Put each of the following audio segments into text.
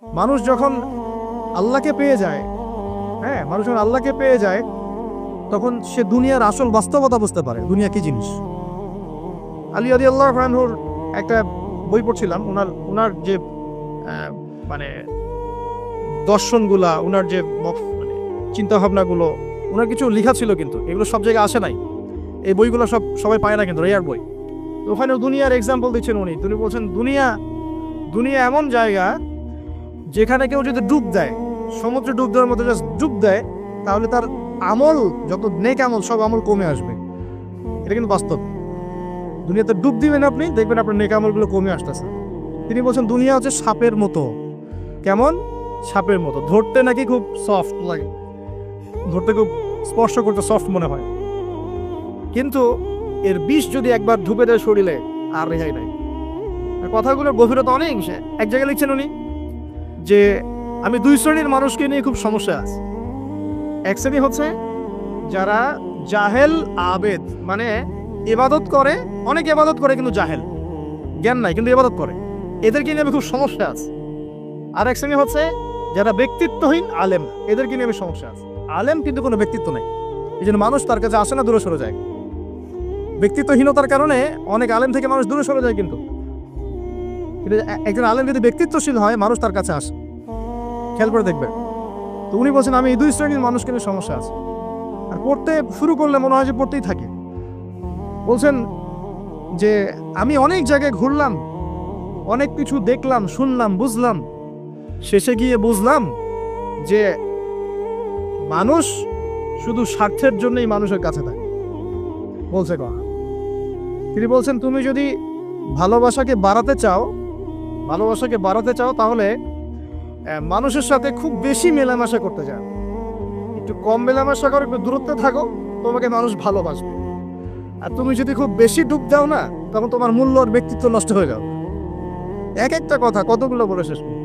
মানুষ যখন আল্লাহকে পেয়ে যায়, হ্যাঁ, মানুষ যখন আল্লাহকে পেয়ে যায় তখন সে দুনিয়ার আসল বাস্তবতা বুঝতে পারে, দুনিয়া কি জিনিস। আলী রাদিয়াল্লাহু আনহুর একটা বই পড়ছিলাম, ওনার যে মানে দর্শনগুলা, ওনার যে মানে চিন্তাভাবনাগুলো, ওনার কিছু লেখা ছিল, কিন্তু এগুলো সব জায়গায় আসে নাই। এই বইগুলো সবাই পায় না, কিন্তু রেয়ার বই। তো ওখানে দুনিয়ার এক্সাম্পল দিচ্ছেন তিনি বলছেন দুনিয়া এমন জায়গা যেখানে কেউ যদি ডুব দেয়, সমুদ্রে ডুব দেওয়ার মতো জাস্ট ডুব দেয়, তাহলে তার আমল, যত নেক আমল, সব আমল কমে আসবে। এটা কিন্তু বাস্তব। দুনিয়াতে ডুব দিবেন আপনি, দেখবেন আপনার নেক আমলগুলো কমে আসতেছে। তিনি বলছেন দুনিয়া হচ্ছে সাপের মতো। কেমন? সাপের মতো। ধরতে নাকি খুব সফট লাগে, ধরতে খুব স্পর্শ করতে সফট মনে হয়, কিন্তু এর বিষ যদি একবার ঢুকে দেয় শরীরে, আর রেহাই নাই। কথাগুলোর গভীরতা অনেক। এক জায়গায় লিখছেন উনি যে আমি দুই শ্রেণীর মানুষকে নিয়ে খুব সমস্যা আছে। এক শ্রেণী হচ্ছে যারা জাহেল আবেদ, মানে ইবাদত করে, অনেক ইবাদত করে কিন্তু জাহেল, জ্ঞান নাই কিন্তু ইবাদত করে, এদেরকে নিয়ে আমি খুব সমস্যা আছে। আর এক শ্রেণী হচ্ছে যারা ব্যক্তিত্বহীন আলেম, এদেরকে নিয়ে আমি সমস্যা আছে। আলেম কিন্তু কোনো ব্যক্তিত্ব নেই, এই জন্য মানুষ তার কাছে আসে না, দূরে সরে যায়। ব্যক্তিত্বহীনতার কারণে অনেক আলেম থেকে মানুষ দূরে সরে যায়, কিন্তু একজন আলেম যদি ব্যক্তিত্বশীল হয়, মানুষ তার কাছে আসে। খেয়াল করে দেখবেন। তো উনি বলছেন আমি এই দুই শ্রেণীর মানুষকে নিয়ে সমস্যা আছে, আর পড়তে শুরু করলে মনে হয় যে পড়তেই থাকে। বলছেন যে আমি অনেক জায়গায় ঘুরলাম, অনেক কিছু দেখলাম, শুনলাম, বুঝলাম, শেষে গিয়ে বুঝলাম যে মানুষ শুধু স্বার্থের জন্যই মানুষের কাছে থাকে। বলছে কথা, তিনি বলছেন তুমি যদি ভালোবাসাকে বাড়াতে চাও তাহলে মানুষের সাথে খুব বেশি মেলামেশা করতে যাও, একটু কম মেলামেশা করো, একটু দূরত্বে থাকো, তোমাকে মানুষ ভালোবাসবে। আর তুমি যদি খুব বেশি ডুব দাও না, তখন তোমার মূল্য আর ব্যক্তিত্ব নষ্ট হয়ে যাবে। এক একটা কথা কতগুলো বলে শেষ করব,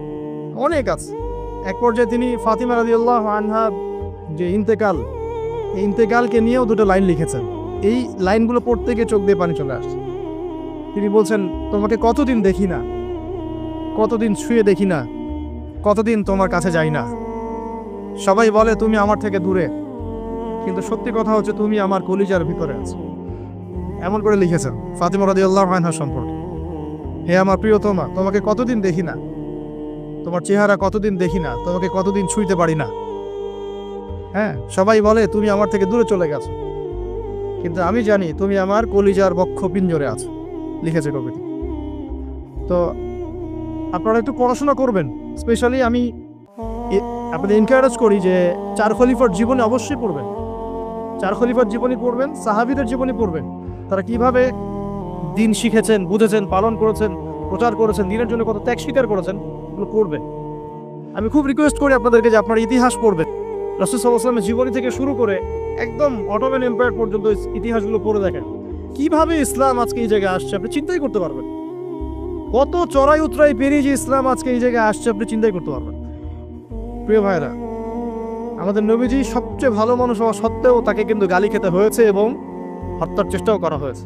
অনেক আছে। এক পর্যায়ে তিনি ফাতিমা রাদিয়াল্লাহু আনহা যে ইন্তেকাল, এই ইন্তেকালকে নিয়েও দুটো লাইন লিখেছেন। এই লাইনগুলো পড়তে গিয়ে চোখ দিয়ে পানি চলে আসছে। তিনি বলছেন তোমাকে কতদিন দেখি না, কতদিন ছুঁয়ে দেখি না, কতদিন তোমার কাছে যাই না। সবাই বলে তুমি আমার থেকে দূরে, কিন্তু সত্যি কথা হচ্ছে তুমি আমার কলিজার ভিতরে আছো। এমন করে লিখেছেন ফাতিমা রাদিয়াল্লাহু আনহা সম্পর্কে। হে আমার প্রিয়তমা, তোমাকে কতদিন দেখি না, তোমার চেহারা কতদিন দেখি না, তোমাকে কতদিন ছুঁইতে পারি না। হ্যাঁ, সবাই বলে তুমি আমার থেকে দূরে চলে গেছো, কিন্তু আমি জানি তুমি আমার কলিজার বক্ষ পিঞ্জরে আছো। লিখেছে কবিতা। তো আপনারা একটু পড়াশোনা করবেন। স্পেশালি আমি আপনাদের এনকারেজ করি যে চার খলিফার জীবনে অবশ্যই পড়বেন। চার খলিফার জীবনী পড়বেন, সাহাবীদের জীবনী পড়বেন, তারা কিভাবে দিন শিখেছেন, বুঝেছেন, পালন করেছেন, প্রচার করেছেন, দিনের জন্য কত ত্যাগ স্বীকার করেছেন, এগুলো পড়বেন। আমি খুব রিকোয়েস্ট করি আপনাদেরকে যে আপনারা ইতিহাস পড়বেন। রাসূল সাল্লাল্লাহু আলাইহি ওয়াসাল্লামের জীবনী থেকে শুরু করে একদম অটোমান এম্পায়ার পর্যন্ত ইতিহাসগুলো পড়ে দেখেন, কিভাবে ইসলাম আজকে এই জায়গায় আসছে আপনি চিন্তাই করতে পারবেন। কত চড়াই উতরাই পেরিয়ে যে ইসলাম আজকে এই জায়গায় আসছে আপনি চিন্তাই করতে পারবেন। প্রিয় ভাইরা, আমাদের নবীজি সবচেয়ে ভালো মানুষ হওয়া সত্ত্বেও তাকে কিন্তু গালি খেতে হয়েছে এবং হত্যার চেষ্টাও করা হয়েছে।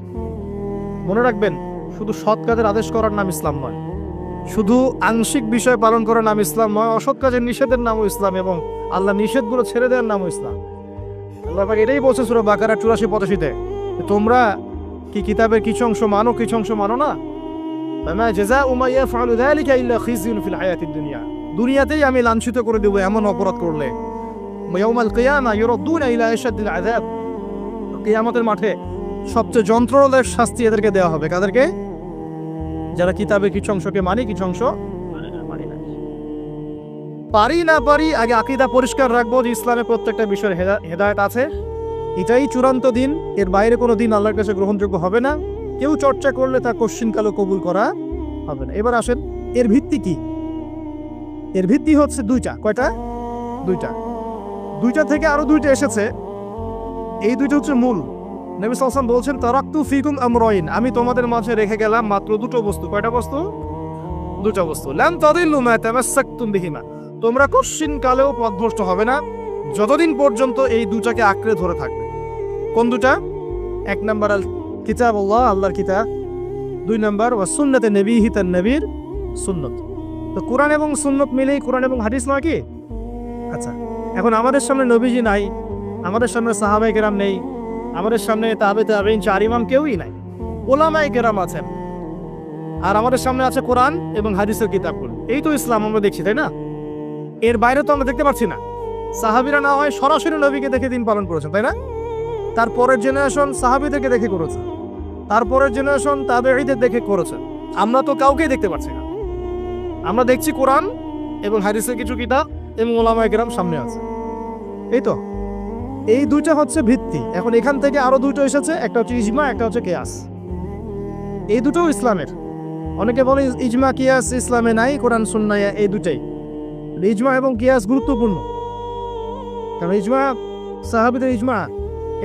মনে রাখবেন, শুধু সৎ কাজের আদেশ করার নাম ইসলাম নয়, শুধু আংশিক বিষয় পালন করার নাম ইসলাম নয়, অসৎ কাজের নিষেধের নামও ইসলাম, এবং আল্লাহ নিষেধগুলো ছেড়ে দেওয়ার নামও ইসলাম। আল্লাহ পাক এটাই বলছে সূরা বাকারা 84-85-তে, তোমরা কি কিতাবের কিছু অংশ মানো, কিছু অংশ মানো না। ফামা জাযাউ মা ইয়াফআলু যালিকা ইল্লা খিজয়ুন ফিল হায়াতিদ দুনিয়া, দুনিয়াতেই আমি লাঞ্ছিত করে দেব এমন অপরাধ করলে। ইয়াউমাল কিয়ামা ইউরাদ্দুনা ইলা আশাদ্দিল আযাব, কিয়ামতের মাঠে সবচেয়ে যন্ত্রণাদায়ক শাস্তি এদেরকে দেওয়া হবে। কাদেরকে? যারা কিতাবের কিছু অংশকে মানি, কিছু অংশ মানি না। পারি না পারি, আগে আকীদা পরিষ্কার রাখবো যে ইসলামের প্রত্যেকটা বিষয়ের হেদায়েত আছে, এটাই চূড়ান্ত দিন, এর বাইরে কোনো দিন আল্লাহর কাছে গ্রহণযোগ্য হবে না। কেউ চর্চা করলে তা কোশ্চিনকালও কবুল করা হবে না। এবার আসেন, এর ভিত্তি কি? এর ভিত্তি হচ্ছে দুইটা। কয়টা? দুইটা থেকে আরো দুইটা এসেছে, এই দুইটা হচ্ছে মূল। নবী সাল্লাল্লাহু আলাইহি ওয়াসাল্লাম বলছেন তারাকতু ফিকুম আমরাইন, আমি তোমাদের মাঝে রেখে গেলাম মাত্র দুটো বস্তু। কয়টা বস্তু? দুটো বস্তু। লান তাদিল্লু মা তামাসসাকতুম বিহিমা, তোমরা কোশ্চিনকালেও পথভ্রষ্ট হবে না যতদিন পর্যন্ত এই দুটাকে আঁকড়ে ধরে থাকবে। কোন দুটা? এক নাম্বার আল কিতাবুল্লাহ, আল্লাহর কিতাব। দুই নাম্বার ওয়া সুন্নাতে নবীহি, তার নবীর সুন্নত। তো কোরআন এবং সুন্নত মিলেই কোরআন এবং হাদিস নয় কি? আচ্ছা, এখন আমাদের সামনে নবীজি নাই, আমাদের সামনে সাহাবায়ে কেরাম নেই, আমাদের সামনে তাবেঈন চার ইমাম কেউই নাই, ওলামায়ে কেরাম আছেন, আর আমাদের সামনে আছে কোরআন এবং হাদিসের কিতাবগুলো। এই তো ইসলাম আমরা দেখছি, তাই না? এর বাইরে তো আমরা দেখতে পাচ্ছি না। সাহাবীরা না হয় সরাসরি নবীকে দেখে দিন পালন করেছেন, তাই না? তারপরের জেনারেশন সাহাবীদেরকে দেখে করেছে, তারপরের জেনারেশন তাবেঈদের দেখে করেছে। আমরা তো কাউকেই দেখতে পাচ্ছি না। আমরা দেখছি কোরআন এবং হাদিসের কিছু কিতাব এবং ওলামায়ে কেরাম সামনে আছে। এই তো, এই দুইটা হচ্ছে ভিত্তি। এখন এখান থেকে আরো দুটো এসেছে, একটা হচ্ছে ইজমা, একটা হচ্ছে কিয়াস। এই দুটোও ইসলামের। অনেকে বলে ইজমা কিয়াস ইসলামে নাই, কোরআন সুন্নাহ এই দুটাই। ইজমা এবং কিয়াস গুরুত্বপূর্ণ, কারণ ইজমা, সাহাবীদের ইজমা,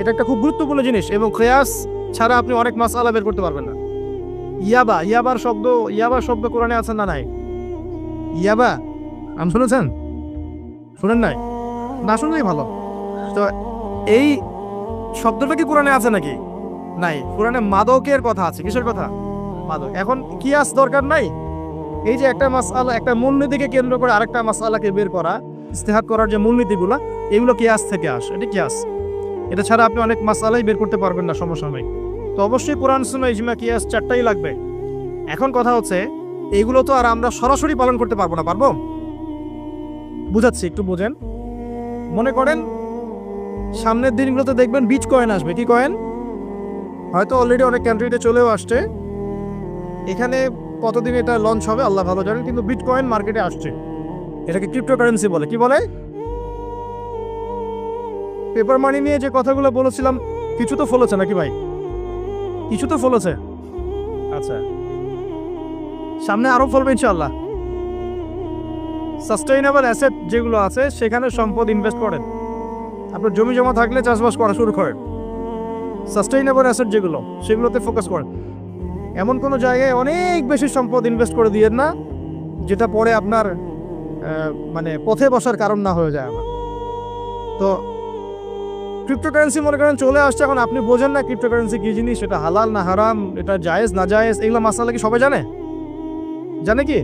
এটা একটা খুব গুরুত্বপূর্ণ জিনিস। এবং কিয়াস ছাড়া আপনি অনেক মাসআলা বের করতে পারবেন না। ইয়াবার শব্দ কোরআনে আছে না নাই? ইয়াবা নাম শুনেছেন? শুনেন নাই? না শুনলেই ভালো। তো এই শব্দটা কি কোরআনে আছে নাকি? নাই। কোরআনে মাদকের কথা আছে। কিসের কথা? মাদক। এখন কিয়াস দরকার নাই। এই যে একটা মাসআলা, একটা মূলনীতিকে কেন্দ্র করে আরেকটা মাসআলাকে বের করা, ইস্তেহাদ করার যে মূলনীতিগুলো, এগুলো কিয়াস থেকে আসে। এটা কিয়াস। এটা ছাড়া আপনি অনেক মাসআলাই বের করতে পারবেন না সমসাময়িক। তো অবশ্যই কোরআন সুন্নাহ ইজমা কিয়াস চারটাই লাগবে। এখন কথা হচ্ছে, এইগুলো তো আর আমরা সরাসরি পালন করতে পারবো না। পারবো? বুঝাচ্ছি, একটু বোঝেন। মনে করেন সামনের দিনগুলোতে দেখবেন বিচ কয়েন আসবে। কি কয়েন? হয়তো অলরেডি অনেক কান্ট্রিতে চলেও আসছে। এখানে কতদিন এটা লঞ্চ হবে আল্লাহ ভালো জানেন, কিন্তু বিটকয়েন মার্কেটে আসছে। এটাকে ক্রিপ্টোকারেন্সি বলে। কি বলে? পেপার মানি নিয়ে যে কথাগুলো বলেছিলাম, কিছু তো ফলেছে নাকি ভাই? কিছু তো ফলেছে। আচ্ছা, সামনে আরো ফলবে ইনশাআল্লাহ। সাস্টেইনেবল অ্যাসেট যেগুলো আছে সেখানে সম্পদ ইনভেস্ট করেন। আপনার জমি জমা থাকলে চাষবাস করা শুরু করেন। সাস্টেইনেবল অ্যাসেট যেগুলো, সেগুলোতে ফোকাস করেন। এমন কোনো জায়গায় অনেক বেশি সম্পদ ইনভেস্ট করে দিয়েন না যেটা পরে আপনার মানে পথে বসার কারণ না হয়ে যায় আমার। তো ক্রিপ্টোকারেন্সি মনে করেন চলে আসছে, এখন আপনি বোঝেন না ক্রিপ্টোকারেন্সি কি জিনিস, এটা হালাল না হারাম, এটা জায়েজ না জায়েজ, এগুলো মাসালা কি সবাই জানে? জানে কি?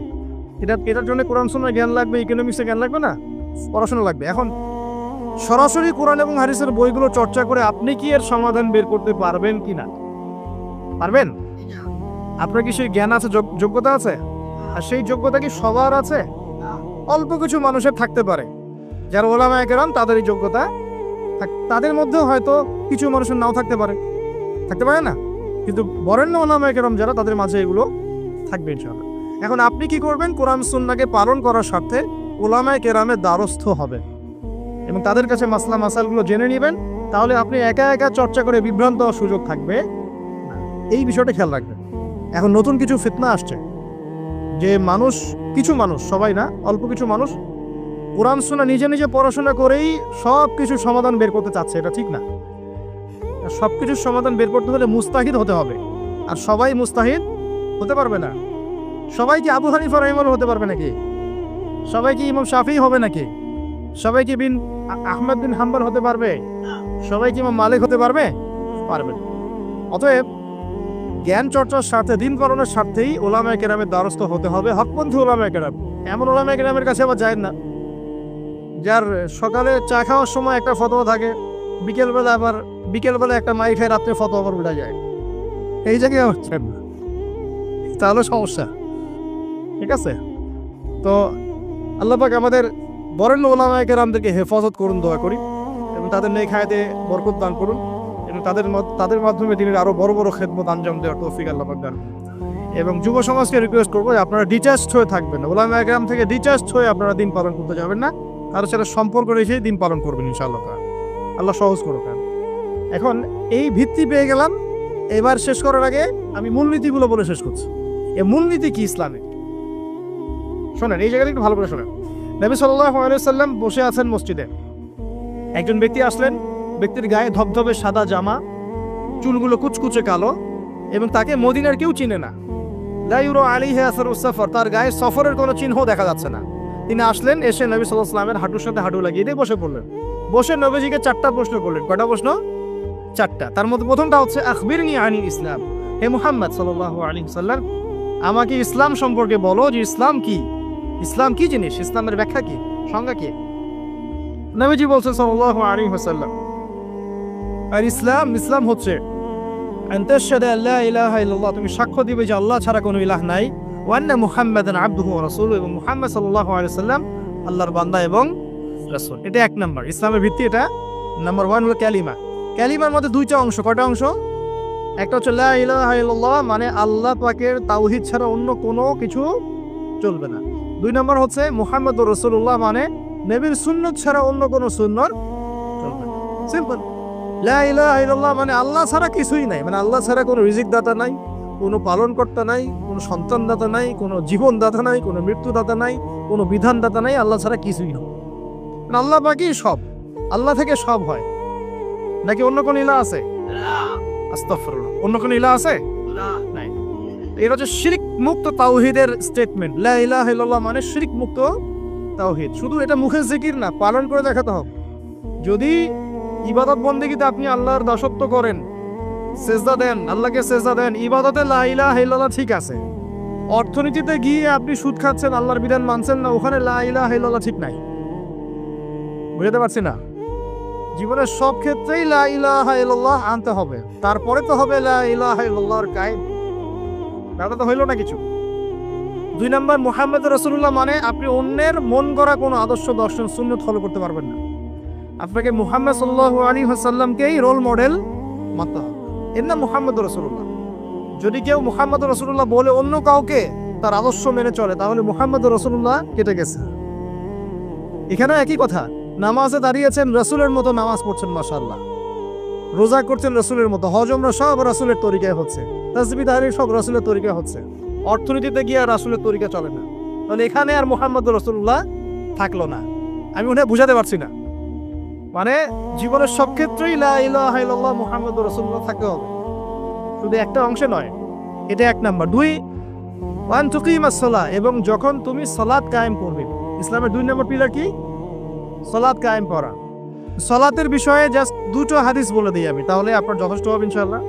এটার জন্য কোরআন সুন্নাহ জ্ঞান লাগবে, ইকোনমিক্সে জ্ঞান লাগবে না, পড়াশোনা লাগবে। এখন সরাসরি কোরআন এবং হাদিসের বইগুলো চর্চা করে আপনি কি এর সমাধান বের করতে পারবেন কি না? পারবেন? আপনার কি সেই জ্ঞান আছে, যোগ্যতা আছে? আর সেই যোগ্যতা কি সবার আছে? অল্প কিছু মানুষের থাকতে পারে, যারা ওলামায়ে কেরাম, তাদের এই যোগ্যতা। তাদের মধ্যেও হয়তো কিছু মানুষের নাও থাকতে পারে না, কিন্তু বরেণ্য ওলামায়ে কেরাম যারা, তাদের মাঝে এগুলো থাকবে ইনশাআল্লাহ। এখন আপনি কি করবেন? কোরআন সুন্নাহকে পালন করার স্বার্থে ওলামায়ে কেরামের দ্বারস্থ হবে এবং তাদের কাছে মাসালগুলো জেনে নেবেন। তাহলে আপনি একা একা চর্চা করে বিভ্রান্ত হওয়ার সুযোগ থাকবে। এই বিষয়টা খেয়াল রাখবেন। এখন নতুন কিছু ফিতনা আসছে যে কিছু মানুষ, সবাই না, অল্প কিছু মানুষ কোরআন সুন্নাহ নিজে নিজে পড়াশোনা করেই সব কিছুর সমাধান বের করতে চাচ্ছে। এটা ঠিক না। সব কিছুর সমাধান বের করতে হলে মুস্তাহিদ হতে হবে, আর সবাই মুস্তাহিদ হতে পারবে না। সবাই কি আবু হানিফা রাহিমাহুল্লাহ হতে পারবে নাকি? সবাই কি ইমাম শাফিঈ হবে নাকি? সবাই কি আহমদ বিন হাম্বল হতে পারবে? সবাই কি ইমাম মালিক হতে পারবে? পারবে। অতএব জ্ঞান চর্চার স্বার্থে, দিন পালনের স্বার্থেই ওলামায়ে কেরামের দ্বারস্থ হতে হবে, হকপন্থী ওলামায়ে কেরাম। এমন ওলামায়ে কেরামের কাছে আবার যায় না যার সকালে চা খাওয়ার সময় একটা ফতোয়া থাকে, বিকেলবেলা একটা মাই খায়, রাত্রে ফতোয়া আবার উঠে যায়। এই জায়গায় হচ্ছেন না, তাহলে সমস্যা। ঠিক আছে? তো আল্লাহ পাক আমাদের বরেণ্য ওলামায়ে কেরামদেরকে হেফাজত করুন, দোয়া করি, এবং তাদের নেক হায়াতে বরকত দান করুন, এবং তাদের মাধ্যমে দিনের আরো বড় বড় খেদমত আঞ্জাম দেওয়ার তৌফিক আল্লাহ পাক দান করুন। এবং যুব সমাজকে রিকোয়েস্ট করবো যে আপনারা ডিটাচড হয়ে থাকবেন, ওলামায়ে কেরাম থেকে ডিটাচড হয়ে আপনারা দিন পালন করতে যাবেন না, তার সাথে সম্পর্ক রেখে দিন পালন করবেন ইনশাআল্লাহ। আল্লাহ সহজ করুক। এখন এই ভিত্তি পেয়ে গেলাম, এবার শেষ করার আগে আমি মূলনীতিগুলো বলে শেষ করছি। এই মূলনীতি কি ইসলামে? শোনেন, এই জায়গাটা একটু ভালো করে শোনেন। নবী সাল্লাল্লাহু আলাইহি ওয়াসাল্লাম বসে আছেন মসজিদে। একজন ব্যক্তি আসলেন, ব্যক্তির গায়ে ধবধবে সাদা জামা, চুলগুলো কুচকুচে কালো, এবং তাকে মদিনার কেউ চিনে না। লা ইউরা আলাইহি আসারুস সাফর, তার গায়ে সফরের কোনো চিহ্ন দেখা যাচ্ছে না। তিনি আসলেন, এসে নবী সাল্লাল্লাহু আলাইহি ওয়াসাল্লামের হাঁটুর সাথে হাঁটু লাগিয়ে দিয়ে বসে পড়লেন। বসে নবীজিকে 4টা প্রশ্ন করলেন। কয়টা প্রশ্ন? 4টা। তার মধ্যে প্রথমটা হচ্ছে আখবিরনি আনিল ইসলাম, হে মুহাম্মদ সাল্লাল্লাহু আলাইহি ওয়াসাল্লাম, আমাকে ইসলাম সম্পর্কে বলো যে ইসলাম কি। ইসলাম কি জিনিস, ইসলামের ব্যাখ্যা কি, সংজ্ঞা কি? নবীজি বলছেন সাল্লাল্লাহু আলাইহি ওয়াসাল্লাম, আর ইসলাম হচ্ছে আন তাশহাদু আল লা ইলাহা ইল্লাল্লাহ, তুমি সাক্ষ্য দিবে যে আল্লাহ ছাড়া কোনো ইলাহ নাই, ওয়া আন্না মুহাম্মাদান আবদুহু ওয়া রাসূলুহু, এবং মুহাম্মদ সাল্লাল্লাহু আলাইহি ওয়াসাল্লাম আল্লাহর বান্দা এবং রাসূল। এটা এক নাম্বার ইসলামের ভিত্তি। এটা নাম্বার 1 হলো কালিমা। কালিমার মধ্যে দুইটা অংশ। কয়টা অংশ? একটা হচ্ছে লা ইলাহা ইল্লাল্লাহ, মানে আল্লাহ পাকের তাওহীদ ছাড়া অন্য কোনো কিছু চলবে না। 2 নম্বর হচ্ছে মুহাম্মদুর রাসূলুল্লাহ, মানে নবীর সুন্নাত ছাড়া অন্য কোনো সুন্নাত চলবে না। সিম্পল। লা ইলাহা ইল্লাল্লাহ মানে আল্লাহ ছাড়া কিছুই নাই, মানে আল্লাহ ছাড়া কোনো রিজিক দাতা নাই, কোনো পালনকর্তা নাই, কোনো সন্তান দাতা নাই, কোনো জীবন দাতা নাই, কোনো মৃত্যু দাতা নাই, কোনো বিধান দাতা নাই, আল্লাহ ছাড়া কিছুই না। মানে আল্লাহ পাকই সব, আল্লাহ থেকে সব হয়। নাকি অন্য কোনো ইলাহ আছে? আস্তাগফিরুল্লাহ, অন্য কোনো ইলাহ আছে? নাই। এটা হচ্ছে শিরক মুক্ত তাওহীদের স্টেটমেন্ট। লা ইলাহা ইল্লাল্লাহ মানে শিরক মুক্ত তাওহীদ। শুধু এটা মুখের জিকির না, পালন করে দেখাতে হবে। যদি ইবাদত বন্দেগীতে আপনি আল্লাহর দাসত্ব করেন, সেজদা দেন, আল্লাহকে সেজদা দেন, ইবাদতে লা ইলাহা ইল্লাল্লাহ ঠিক আছে। অর্থনীতিতে গিয়ে আপনি সুদ খাচ্ছেন, আল্লাহর বিধান মানছেন না, ওখানে লা ইলাহা ইল্লাল্লাহ ঠিক নাই। বুঝতে পারছি না? জীবনের সব ক্ষেত্রেই লা ইলাহা ইল্লাল্লাহ আনতে হবে, তারপরে তো হবে লা ইলাহা ইল্লাল্লাহর কায়েম। ব্যাপারটা তো হইল না কিছু। 2 নম্বর মুহাম্মদ রাসূলুল্লাহ মানে আপনি অন্যের মন গড়া কোনো আদর্শ, দর্শন, সুন্নাত ফলো করতে পারবেন না। আপনাকে মুহাম্মদ সাল্লাল্লাহু আলাইহি ওয়াসাল্লামকেই রোল মডেল মানতে হবে। এর নাম মুহাম্মদ রাসূলুল্লাহ। যদি কেউ মুহাম্মদ রাসূলুল্লাহ বলে অন্য কাউকে তার আদর্শ মেনে চলে, তাহলে মুহাম্মদ রাসূলুল্লাহ কেটে গেছে। এখানে একই কথা। নামাজে দাঁড়িয়েছেন, রাসূলের মতো নামাজ পড়ছেন, মাশাআল্লাহ। রোজা করছেন রাসূলের মতো, হজ উমরা সব রাসূলের তরিকায় হচ্ছে, তাসবিহ তাহলিল সব রাসূলের তরিকায় হচ্ছে। অর্থনীতিতে গিয়ে আর রাসূলের তরিকা চলে না, তাহলে এখানে আর মুহাম্মদ রাসূলুল্লাহ থাকলো না। আমি মনে হয় বুঝাতে পারছি না। মানে জীবনের সব ক্ষেত্রেই লা ইলাহা ইল্লাল্লাহ মুহাম্মদুর রাসূলুল্লাহ থাকতে হবে, শুধু একটা অংশে নয়। এটা 1 নাম্বার। 2 ওয়ান তুকিমাস সালাহ, এবং যখন তুমি সালাত কায়েম করবে। ইসলামের 2 নম্বর পিলার কি? সালাত কায়েম করা। সালাতের বিষয়ে জাস্ট 2টো হাদিস বলে দিই আমি, তাহলে আপনার যথেষ্ট হবে ইনশাআল্লাহ।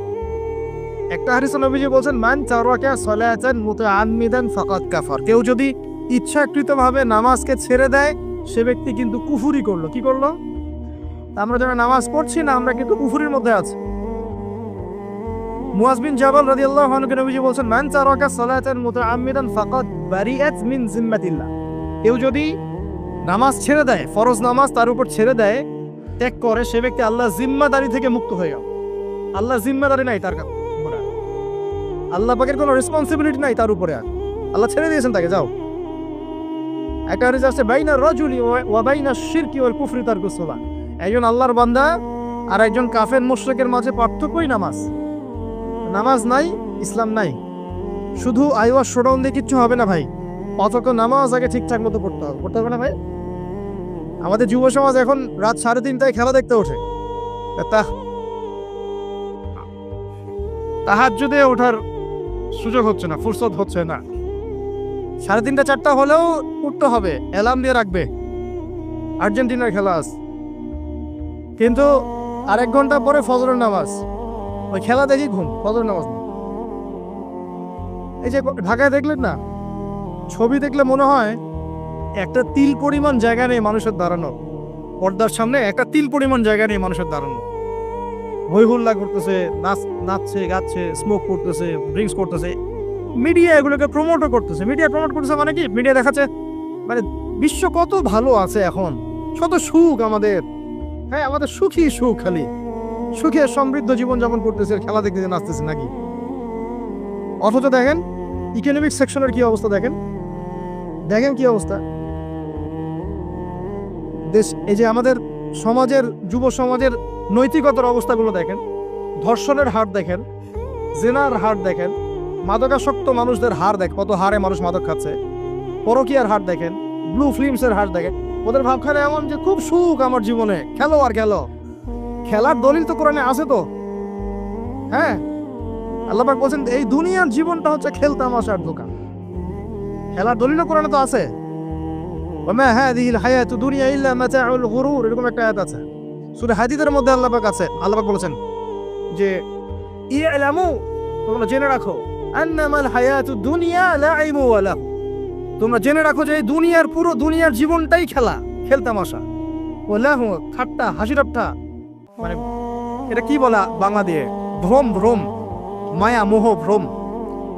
একটা হাদিসে নবীজি বলেন, মান তারাকা সালাতান মুতাআম্মিদান ফাকাদ কাফার। কেউ যদি ইচ্ছাকৃতভাবে নামাজকে ছেড়ে দেয়, সে ব্যক্তি কিন্তু কুফরি করলো। কি করলো? আমরা যারা নামাজ পড়ছি না, আমরা কিন্তু কুফরির মধ্যে আছি। মুয়াজ বিন জাবাল রাদিয়াল্লাহু আনহু নবীজি বলেন, মান তারাকা সালাতান মুতাআম্মিদান ফাকাদ বারিআত মিন জিম্মাতিল্লাহ। কেউ যদি নামাজ ছেড়ে দেয়, ফরজ নামাজ তার উপর ছেড়ে দেয়, ত্যাগ করে, সে ব্যক্তি আল্লাহর জিম্মাদারি থেকে মুক্ত হয়ে গেল। আল্লাহর জিম্মাদারি নাই তার উপরে, আল্লাহ পাকের কোনো রেসপন্সিবিলিটি নাই তার উপরে। আল্লাহ ছেড়ে দিয়েছেন তাকে, যাও। একটা হাদিস আছে, বাইনা রাজুলি ওয়া বাইনা শিরকি ওয়াল কুফরি তারকুস সালাহ। একজন আল্লাহর বান্দা আর একজন কাফের মুশরিকের মাঝে পার্থক্যই নামাজ। নামাজ নাই, ইসলাম নাই। শুধু আইওয়া শোডাউন দিয়ে কিচ্ছু হবে না ভাই। অথচ নামাজ আগে ঠিকঠাক মতো পড়তে হবে। পড়তে হবে না ভাই? আমাদের যুব সমাজ এখন রাত 3:30টায় খেলা দেখতে ওঠে। তাহাজ্জুদে ওঠার সুযোগ হচ্ছে না, ফুরসত হচ্ছে না। 3:30 4টা হলেও উঠতে হবে, অ্যালার্ম দিয়ে রাখবে, আর্জেন্টিনার খেলা আছে। কিন্তু আরেক ঘন্টা পরে ফজরের নামাজ, ওই খেলা দেখি ঘুম, ফজরের নামাজ নেই। এই যে ঢাকায় দেখলেন না, ছবি দেখলে মনে হয় একটা তিল পরিমাণ জায়গা নেই মানুষের দাঁড়ানো। পর্দার সামনে একটা তিল পরিমাণ জায়গা নেই মানুষের দাঁড়ানো। হই হুল্লা করতেছে, নাচছে, গাচ্ছে, স্মোক করতেছে, ড্রিঙ্কস করতেছে। মিডিয়া এগুলোকে প্রমোটও করতেছে। মিডিয়া প্রমোট করতেছে মানে কি? মিডিয়া দেখাচ্ছে মানে বিশ্ব কত ভালো আছে এখন, কত সুখ আমাদের। হ্যাঁ, আমাদের সুখী সুখ, খালি সুখে সমৃদ্ধ জীবনযাপন করতেছে, খেলা দেখতে নাচতেছে নাকি? অথচ দেখেন ইকোনমিক সেকশনের কি অবস্থা, দেখেন কি অবস্থা দেশ। এই যে আমাদের সমাজের, যুব সমাজের নৈতিকতার অবস্থাগুলো দেখেন। ধর্ষণের হার দেখেন, জেনার হার দেখেন, মাদকাসক্ত মানুষদের হার দেখেন, কত হারে মানুষ মাদক খাচ্ছে। পরকীয়ার হার দেখেন, ব্লু ফিল্মসের হার দেখেন। ওদের ভাবখানে এমন যে খুব সুখ আমার জীবনে, খেলো আর খেলো। খেলার দলিল তো কোরআনে আছে তো। হ্যাঁ, আল্লাহ পাক বলছেন এই দুনিয়ার জীবনটা হচ্ছে খেলতামাশার দোকান। খেলার দলিল কোরআনে তো আছে। ওমা হাযিহিল হায়াতু দুনিয়া ইল্লা মাতাউল গুরুর, এরকম একটা আয়াত আছে সূরা হাদীদের মধ্যে। আল্লাহ পাক আছে, আল্লাহ পাক বলেছেন যে ইলামু, তোমরা জেনে রাখো, আন্নামাল হায়াতু দুনিয়া লাইবু ওয়া লাহু, তোমরা জেনে রাখো যে এই দুনিয়ার পুরো দুনিয়ার জীবনটাই খেলা, খেলতামাশা, ওলাহ, ঠাট্টা, হাসি ঠাট্টা, মানে এটা কি বলা বাংলা দিয়ে, ভ্রম, ভ্রম, মায়া, মোহ, ভ্রম।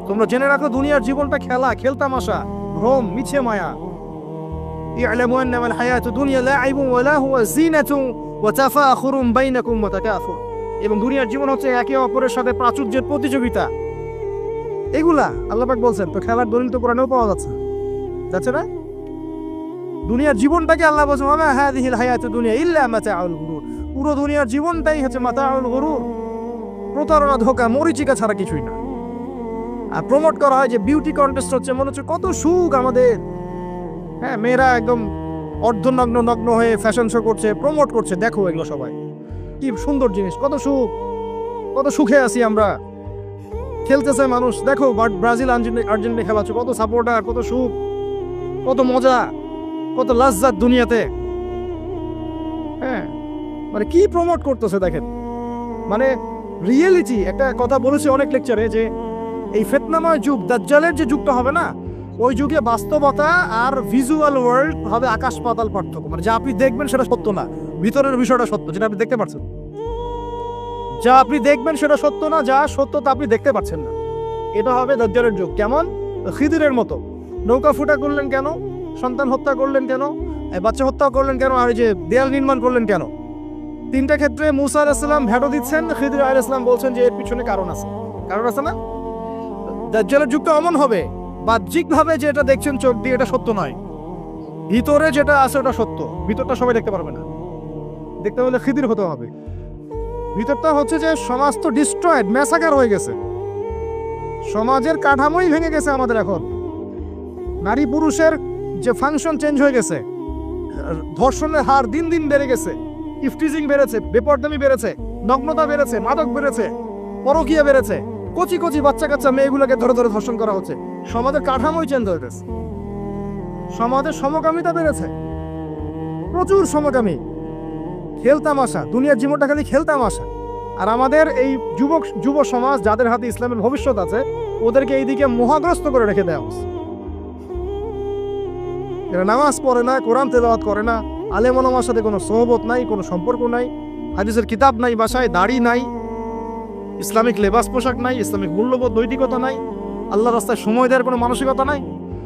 তোমরা জেনে রাখো দুনিয়ার জীবনটা খেলা, খেলতামাশা, ভ্রম, মিছে মায়া। ই'লামু আন্নামাল হায়াতুদ দুনিয়া লা'ইবুন ওয়া লাহু ওয়া যিনাতুন ওয়া তাফাখুরুন বাইনাকুম ওয়া তাকাসুর। এবং দুনিয়ার জীবন হচ্ছে একে অপরের সাথে প্রাচুর্যের প্রতিযোগিতা। এগুলা আল্লাহ পাক বলছেন, তো খেলার দলিল তো কোরআনেও পাওয়া যাচ্ছে না? দুনিয়ার জীবনটাকে আল্লাহ বলছেন ওয়া মা হাযিহিল হায়াতুদ দুনিয়া ইল্লা মাতাউল গুরুর। পুরো দুনিয়ার জীবনটাই হচ্ছে মাতাউল গুরুর, প্রতারণা, ধোঁকা, মরিচিকা ছাড়া কিছুই না। আর প্রমোট করা হয় যে বিউটি কন্টেস্ট হচ্ছে, মনে হচ্ছে কত সুখ আমাদের। হ্যাঁ, মেয়েরা একদম অর্ধনগ্ন নগ্ন হয়ে ফ্যাশন শো করছে, প্রমোট করছে, দেখো এগুলো সবাই কি সুন্দর জিনিস, কত সুখ, কত সুখে আছি আমরা। খেলতেছে মানুষ, দেখো ব্রাজিল আর্জেন্টিনা খেলা হচ্ছে, কত সাপোর্টার, কত সুখ, কত মজা, কত লাজ্জাত দুনিয়াতে। হ্যাঁ, মানে কি প্রমোট করতেছে দেখেন। মানে রিয়েলিটি, একটা কথা বলেছে অনেক লেকচারে যে এই ফিতনাময় যুগ, দাজ্জালের যে যুগটা হবে না, ওই যুগে বাস্তবতা আর ভিজুয়াল ওয়ার্ল্ড হবে আকাশ পাতাল পার্থক্য। মানে যা আপনি দেখবেন সেটা সত্য না, ভিতরের বিষয়টা সত্য, যেটা আপনি দেখতে পাচ্ছেন। যা আপনি দেখবেন সেটা সত্য না, যা সত্য তা আপনি দেখতে পাচ্ছেন না। এটা হবে দাজ্জালের যুগ। কেমন? খিদিরের মতো। নৌকা ফুটা করলেন কেন? সন্তান হত্যা করলেন কেন? বাচ্চা হত্যা করলেন কেন? আর এই যে দেয়াল নির্মাণ করলেন কেন? তিনটা ক্ষেত্রে মুসা আলাইহিস সালাম ভেটো দিচ্ছেন, খিদির আলাইহিস সালাম বলছেন যে এর পিছনে কারণ আছে। কারণ আছে না? দাজ্জালের যুগটা এমন হবে, বাহ্যিকভাবে যেটা দেখছেন চোখ দিয়ে এটা সত্য নয়, ভিতরে যেটা আছে ওটা সত্য। ভিতরটা সবাই দেখতে পারবে না, দেখতে হলে খিদির হতে হবে। ভিতরটা হচ্ছে যে সমাজ তো ডিস্ট্রয়েড, ম্যাসাকার হয়ে গেছে, সমাজের কাঠামোই ভেঙে গেছে আমাদের। এখন নারী পুরুষের যে ফাংশন চেঞ্জ হয়ে গেছে, ধর্ষণের হার দিন দিন বেড়ে গেছে, ইফটিজিং বেড়েছে, বেপরদামি বেড়েছে, নগ্নতা বেড়েছে, মাদক বেড়েছে, পরকীয়া বেড়েছে, কচি কচি বাচ্চা কাচ্চা মেয়েগুলোকে ধরে ধরে ধর্ষণ করা হচ্ছে। সমাজের কাঠামোই চেঞ্জ হয়ে গেছে, সমাজের সমকামিতা বেড়েছে, প্রচুর সমকামী, খেলতামাশা, দুনিয়ার জীবনটা খালি খেলতামাশা। আর আমাদের এই যুব সমাজ, যাদের হাতে ইসলামের ভবিষ্যৎ আছে, ওদেরকে এইদিকে মোহাগ্রস্ত করে রেখে দেওয়া হচ্ছে। এরা নামাজ পড়ে না, কোরআন তেলাওয়াত করে না, আলেম ওলামার সাথে কোনো সোহবত নাই, কোনো সম্পর্ক নাই, হাদিসের কিতাব নাই বাসায়, দাড়ি নাই, ইসলামিক লেবাস পোশাক নাই, ইসলামিক মূল্যবোধ নৈতিকতা নাই, আল্লাহর রাস্তায় সময় দেওয়ার কোনো মানসিকতা নাই।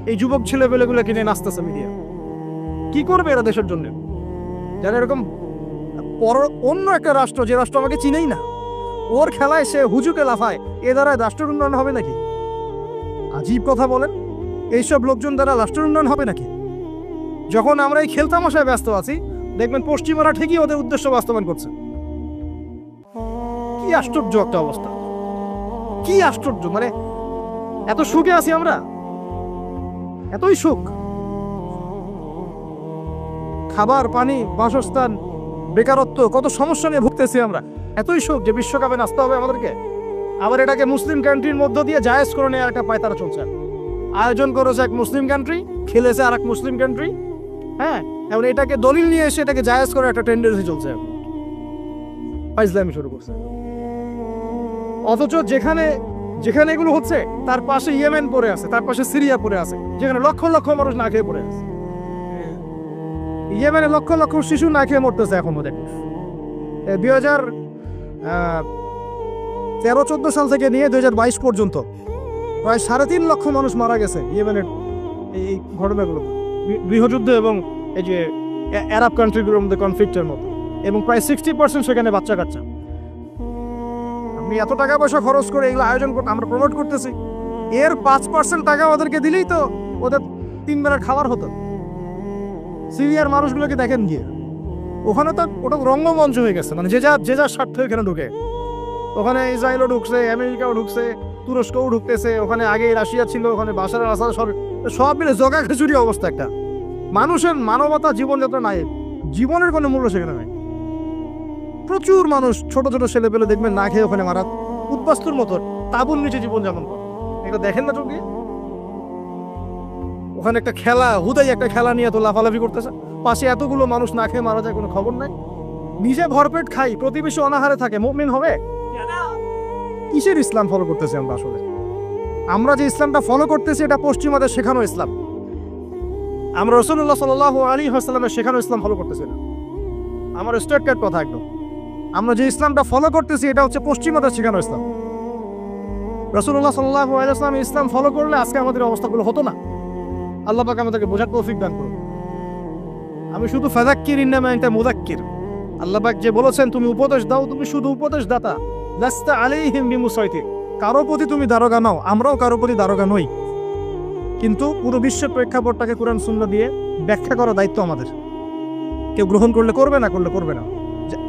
এই যুবক ছেলেপেলেগুলো কিনে নাচতেছে মিডিয়া। কি করবে এরা দেশের জন্য? যারা এরকম অন্য একটা রাষ্ট্র, যে রাষ্ট্র আমাকে চিনেই না, ওর খেলায় সে হুজুকে লাফায়, এ দ্বারা রাষ্ট্রের উন্নয়ন হবে নাকি? আজীব কথা বলেন, এইসব লোকজন দ্বারা রাষ্ট্রের উন্নয়ন হবে নাকি? যখন আমরা এই খেলতামশায় ব্যস্ত আছি, দেখবেন পশ্চিমারা ঠিকই ওদের উদ্দেশ্য বাস্তবায়ন করছে। কি আশ্চর্য একটা অবস্থা, কি আশ্চর্য! মানে এত সুখে আছি আমরা, এতই সুখ, খাবার, পানি, বাসস্থান, বেকারত্ব, কত সমস্যা নিয়ে ভুগতেছি আমরা, এতই সুখ যে বিশ্বকাপে নাচতে হবে আমাদেরকে। আবার এটাকে মুসলিম কান্ট্রির মধ্য দিয়ে জায়েজ করে নেওয়ার একটা পায়তারা চলছে। আয়োজন করেছে এক মুসলিম কান্ট্রি, খেলেছে আর এক মুসলিম কান্ট্রি। হ্যাঁ, এবং এটাকে দলিল নিয়ে এসে এটাকে জায়েজ করে একটা টেন্ডেন্সি চলছে, ফাইজলামি শুরু করছে। অথচ যেখানে যেখানে এগুলো হচ্ছে তার পাশে ইয়েমেন পড়ে আছে, তার পাশে সিরিয়া পড়ে আছে, যেখানে লক্ষ লক্ষ মানুষ না খেয়ে পড়ে আছে। ইয়েমেনে লক্ষ লক্ষ শিশু না খেয়ে মরতেছে এখন। ওদের 2013-14 সাল থেকে নিয়ে 2022 পর্যন্ত প্রায় 3.5 লক্ষ মানুষ মারা গেছে ইয়েমেনের এই ঘটনাগুলো, গৃহযুদ্ধ এবং এই যে আরব কান্ট্রিগুলোর মধ্যে কনফ্লিক্টের মতো, এবং প্রায় 60% সেখানে বাচ্চা কাচ্চা। আপনি এত টাকা পয়সা খরচ করে এগুলো আয়োজন করতে, আমরা প্রমোট করতেছি, এর 5% টাকা ওদেরকে দিলেই তো ওদের 3 বেলার খাবার হতো। সিরিয়ার মানুষগুলোকে দেখেন গিয়ে, ওখানে তো ওটা রঙ্গমঞ্চ হয়ে গেছে। মানে যে যার স্বার্থ এখানে ঢুকে, ওখানে ইসরায়েলও ঢুকছে, আমেরিকাও ঢুকছে, তুরস্কও ঢুকতেছে, ওখানে আগে রাশিয়া ছিল, ওখানে বাশার আল আসাদ, সব মিলে জগা খিচুড়ি অবস্থা একটা। মানুষের মানবতা, জীবনযাত্রা নাই, জীবনের কোনো মূল্য সেখানে নাই। প্রচুর মানুষ, ছোট ছোট ছেলে পেলে দেখবেন না খেয়ে ওখানে মারা, উদ্বাস্তুর মতো তাঁবুর নিচে জীবনযাপন করে। এটা দেখেন না চোখে? ওখানে একটা খেলা, হুদাই একটা খেলা নিয়ে এত লাফালাফি করতেছে, পাশে এতগুলো মানুষ না খেয়ে মারা যায়, কোনো খবর নাই। নিজে ভরপেট খাই, প্রতিবেশী অনাহারে থাকে, মুমিন হবে? কিসের ইসলাম ফলো করতেছি আমরা আসলে? আমরা যে ইসলামটা ফলো করতেছি এটা পশ্চিমাদের শেখানো ইসলাম। আমরা রাসূলুল্লাহ সাল্লাল্লাহু আলাইহি ওয়াসাল্লামের শেখানো ইসলাম ফলো করতেছি না। আমার স্ট্রেট কাট কথা একদম। আমরা যে ইসলামটা ফলো করতেছি এটা হচ্ছে পশ্চিমাদের শেখানো ইসলাম। রাসূলুল্লাহ সাল্লাল্লাহু আলাইহি ওয়াসাল্লাম ইসলাম ফলো করলে আজকে আমাদের অবস্থাগুলো হতো না। আল্লাহ পাক আমাদেরকে বোঝার তৌফিক দান করুন। আমি শুধু ফাযাক্কির ইন্নামা আনতা মুযাক্কির। আল্লাহ পাক যে বলেছেন তুমি উপদেশ দাও, তুমি শুধু উপদেশ দাতা, লাস্তা আলাইহিম বিমুসাইতির। কারো প্রতি তুমি দারোগা নাও, আমরাও কারো প্রতি দারোগা নই। কিন্তু পুরো বিশ্বের প্রেক্ষাপটটাকে কোরআন সুন্নাহ দিয়ে ব্যাখ্যা করার দায়িত্ব আমাদের। কেউ গ্রহণ করলে করবে, না করলে করবে না।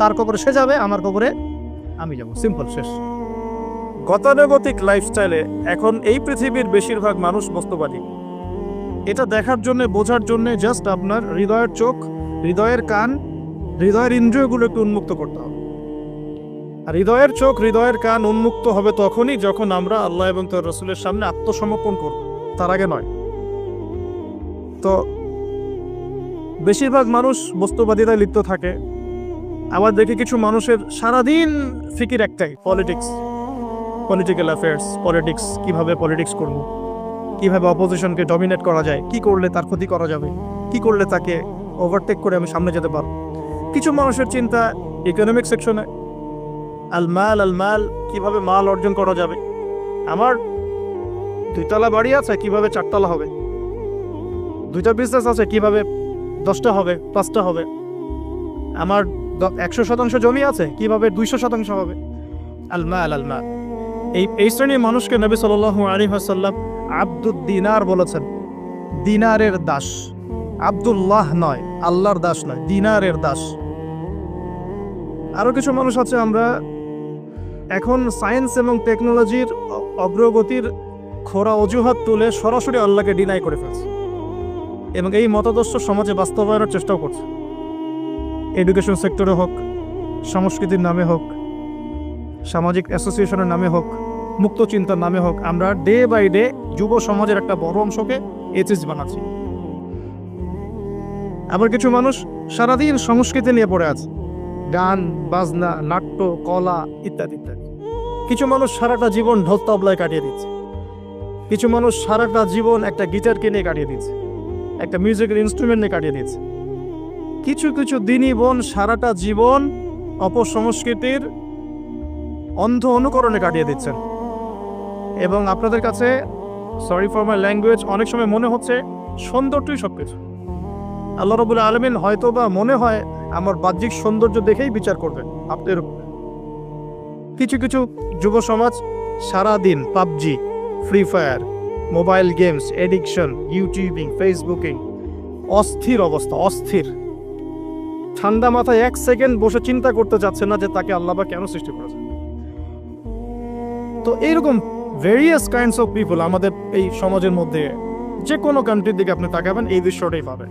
তার কবরে সে যাবে, আমার কবরে আমি যাব, সিম্পল, শেষ। গতানুগতিক লাইফস্টাইলে এখন এই পৃথিবীর বেশিরভাগ মানুষ বস্তুবাদী। এটা দেখার জন্য, বোঝার জন্য জাস্ট আপনার হৃদয়ের চোখ, হৃদয়ের কান, হৃদয়ের ইন্দ্রিয়গুলো একটু উন্মুক্ত করতে হবে। আর হৃদয়ের চোখ, হৃদয়ের কান উন্মুক্ত হবে তখনই যখন আমরা আল্লাহ এবং তার রাসূলের সামনে আত্মসমর্পণ করব, তার আগে নয়। তো বেশিরভাগ মানুষ বস্তুবাদিতায় লিপ্ত থাকে। আবার দেখি কিছু মানুষের সারাদিন ফিকির একটাই, পলিটিক্স, পলিটিক্যাল অ্যাফেয়ার্স, পলিটিক্স, কিভাবে পলিটিক্স করব, কিভাবে অপোজিশনকে ডমিনেট করা যায়, কি করলে তার ক্ষতি করা যাবে, কি করলে তাকে ওভারটেক করে আমি সামনে যেতে পারব। কিছু মানুষের চিন্তা ইকোনমিক সেকশনে, আল মাল, কিভাবে মাল অর্জন করা যাবে। আমার 2 তলা বাড়ি আছে, কিভাবে 4 তলা হবে। 2টা বিজনেস আছে, কিভাবে 10টা হবে, 5টা হবে। আমার 100% জমি আছে, কিভাবে 200% হবে। আল মাল। এই শ্রেণীর মানুষকে নবী সাল্লাল্লাহু আলাইহি ওয়াসাল্লাম আব্দুদ দিনার বলেছেন, দিনারের দাস। আব্দুল্লাহ নয়, আল্লাহর দাস নয়, দিনারের দাস। আরো কিছু মানুষ আছে, আমরা এখন সায়েন্স এবং টেকনোলজির অগ্রগতির খোরা অজুহাত তুলে সরাসরি আল্লাহকে ডিনাই করে ফেলছে এবং এই মতাদর্শ সমাজে বাস্তবায়নের চেষ্টাও করছে। এডুকেশন সেক্টরে হোক, সংস্কৃতির নামে হোক, সামাজিক অ্যাসোসিয়েশনের নামে হোক, মুক্ত চিন্তার নামে হোক, আমরা ডে বাই ডে যুব সমাজের একটা বড় অংশকে এথিস্ট বানাচ্ছি। আবার কিছু মানুষ সারাদিন সংস্কৃতি নিয়ে পড়ে আছে, গান বাজনা, নাট্য, কলা ইত্যাদি ইত্যাদি। কিছু মানুষ সারাটা জীবন ঢোল তবলায় কাটিয়ে দিচ্ছে। কিছু মানুষ সারাটা জীবন একটা গিটারকে নিয়ে কাটিয়ে দিচ্ছে, একটা মিউজিক্যাল ইনস্ট্রুমেন্ট নিয়ে কাটিয়ে দিচ্ছে। কিছু কিছু দিনী বোন সারাটা জীবন অপসংস্কৃতির অন্ধ অনুকরণে কাটিয়ে দিচ্ছেন। এবং আপনাদের কাছে, সরি ফর মাই ল্যাঙ্গুয়েজ, অনেক সময় মনে হচ্ছে সৌন্দর্যই সবকিছু। আল্লাহ রাব্বুল আলামিন হয়তো বা মনে হয় আমার বাহ্যিক সৌন্দর্য দেখেই বিচার করবেন আপনাদের উপর। কিছু কিছু যুব সমাজ সারাদিন PUBG, free fire, mobile games, addiction, YouTubing, Facebooking, অস্থির অবস্থা, অস্থির। ঠান্ডা মাথায় 1 সেকেন্ড বসে চিন্তা করতে যাচ্ছে না যে তাকে আল্লাহ বা কেন সৃষ্টি করেছে। তো এইরকম ভেরিয়াস কাইন্ডস অফ পিপল আমাদের এই সমাজের মধ্যে, যে কোনো কান্ট্রির দিকে আপনি তাকাবেন এই দৃশ্যটাই পাবেন।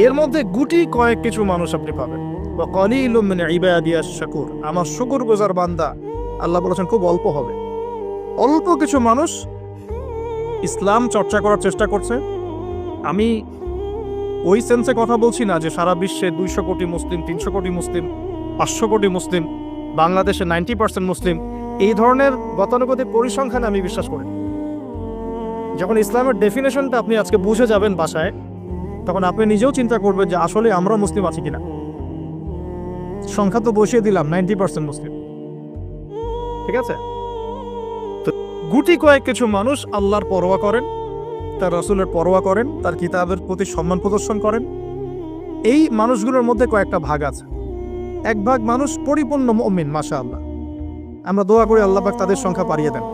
এর মধ্যে গুটি কয়েক কিছু মানুষ আপনি পাবেন, ওয়া কালিলুম মিন ইবাদিয়াশ শাকুর, আমার শুকরগুজার বান্দা আল্লাহ বলেছেন খুব অল্প হবে। অল্প কিছু মানুষ ইসলাম চর্চা করার চেষ্টা করছে। আমি ওই সেন্সে কথা বলছি না যে সারা বিশ্বে 200 কোটি মুসলিম, 300 কোটি মুসলিম, 500 কোটি মুসলিম, বাংলাদেশে 90% মুসলিম। এই ধরনের গতানুগতিক পরিসংখ্যানে আমি বিশ্বাস করি। যখন ইসলামের ডেফিনেশনটা আপনি আজকে বুঝে যাবেন বাসায়, তখন আপনি নিজেও চিন্তা করবেন যে আসলে আমরা মুসলিম আছি কিনা। সংখ্যা তো বসিয়ে দিলাম 90% মুসলিম, ঠিক আছে। তো গুটি কয়েক কিছু মানুষ আল্লাহর পরোয়া করেন, তার রাসূলের পরোয়া করেন, তার কিতাবের প্রতি সম্মান প্রদর্শন করেন। এই মানুষগুলোর মধ্যে কয়েকটা ভাগ আছে। এক ভাগ মানুষ পরিপূর্ণ মুমিন, মাশাআল্লাহ, আমরা দোয়া করি আল্লাহ পাক তাদের সংখ্যা বাড়িয়ে দেন।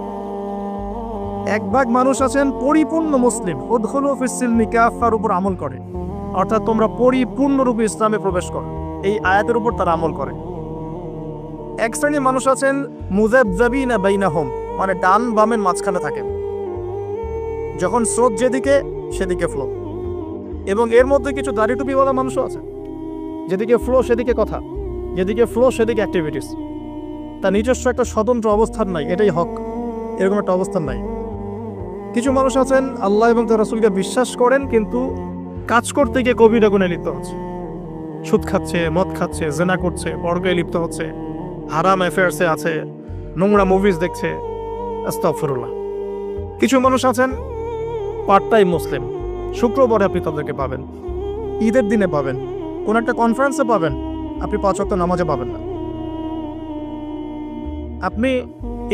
এক ভাগ মানুষ আছেন পরিপূর্ণ মুসলিম, উদখুলু ফিস সিলমি কাফার উপর আমল করে, অর্থাৎ তোমরা পরিপূর্ণরূপে ইসলামে প্রবেশ করো, এই আয়াতের উপর তারা আমল করে। এক শ্রেণীর মানুষ আছেন মুযাবযাবিনা বাইনাহুম, মানে ডান বামের মাঝখানে থাকেন, যখন স্রোত যেদিকে সেদিকে ফ্লো। এবং এর মধ্যে কিছু দাড়ি টুপিওয়ালা মানুষও আছে, যেদিকে ফ্লো সেদিকে কথা, যেদিকে ফ্লো সেদিকে অ্যাক্টিভিটিস। তার নিজস্ব একটা স্বতন্ত্র অবস্থান নাই, এটাই হক, এরকম একটা অবস্থান নাই। কিছু মানুষ আছেন আল্লাহ এবং তার রাসূলকে বিশ্বাস করেন, কিন্তু কাজ করতে গিয়ে কবিরা গুনাহে লিপ্ত হচ্ছে, সুদ খাচ্ছে, মদ খাচ্ছে, জেনা করছে, পরকায়ে লিপ্ত হচ্ছে, হারাম অ্যাফেয়ার্সে আছে, নোংরা মুভিজ দেখছে, আস্তাগফিরুল্লাহ। কিছু মানুষ আছেন পার্ট টাইম মুসলিম, শুক্রবারে আপনি তাদেরকে পাবেন, ঈদের দিনে পাবেন, কোন একটা কনফারেন্সে পাবেন, আপনি 5 ওয়াক্ত নামাজে পাবেন না। আপনি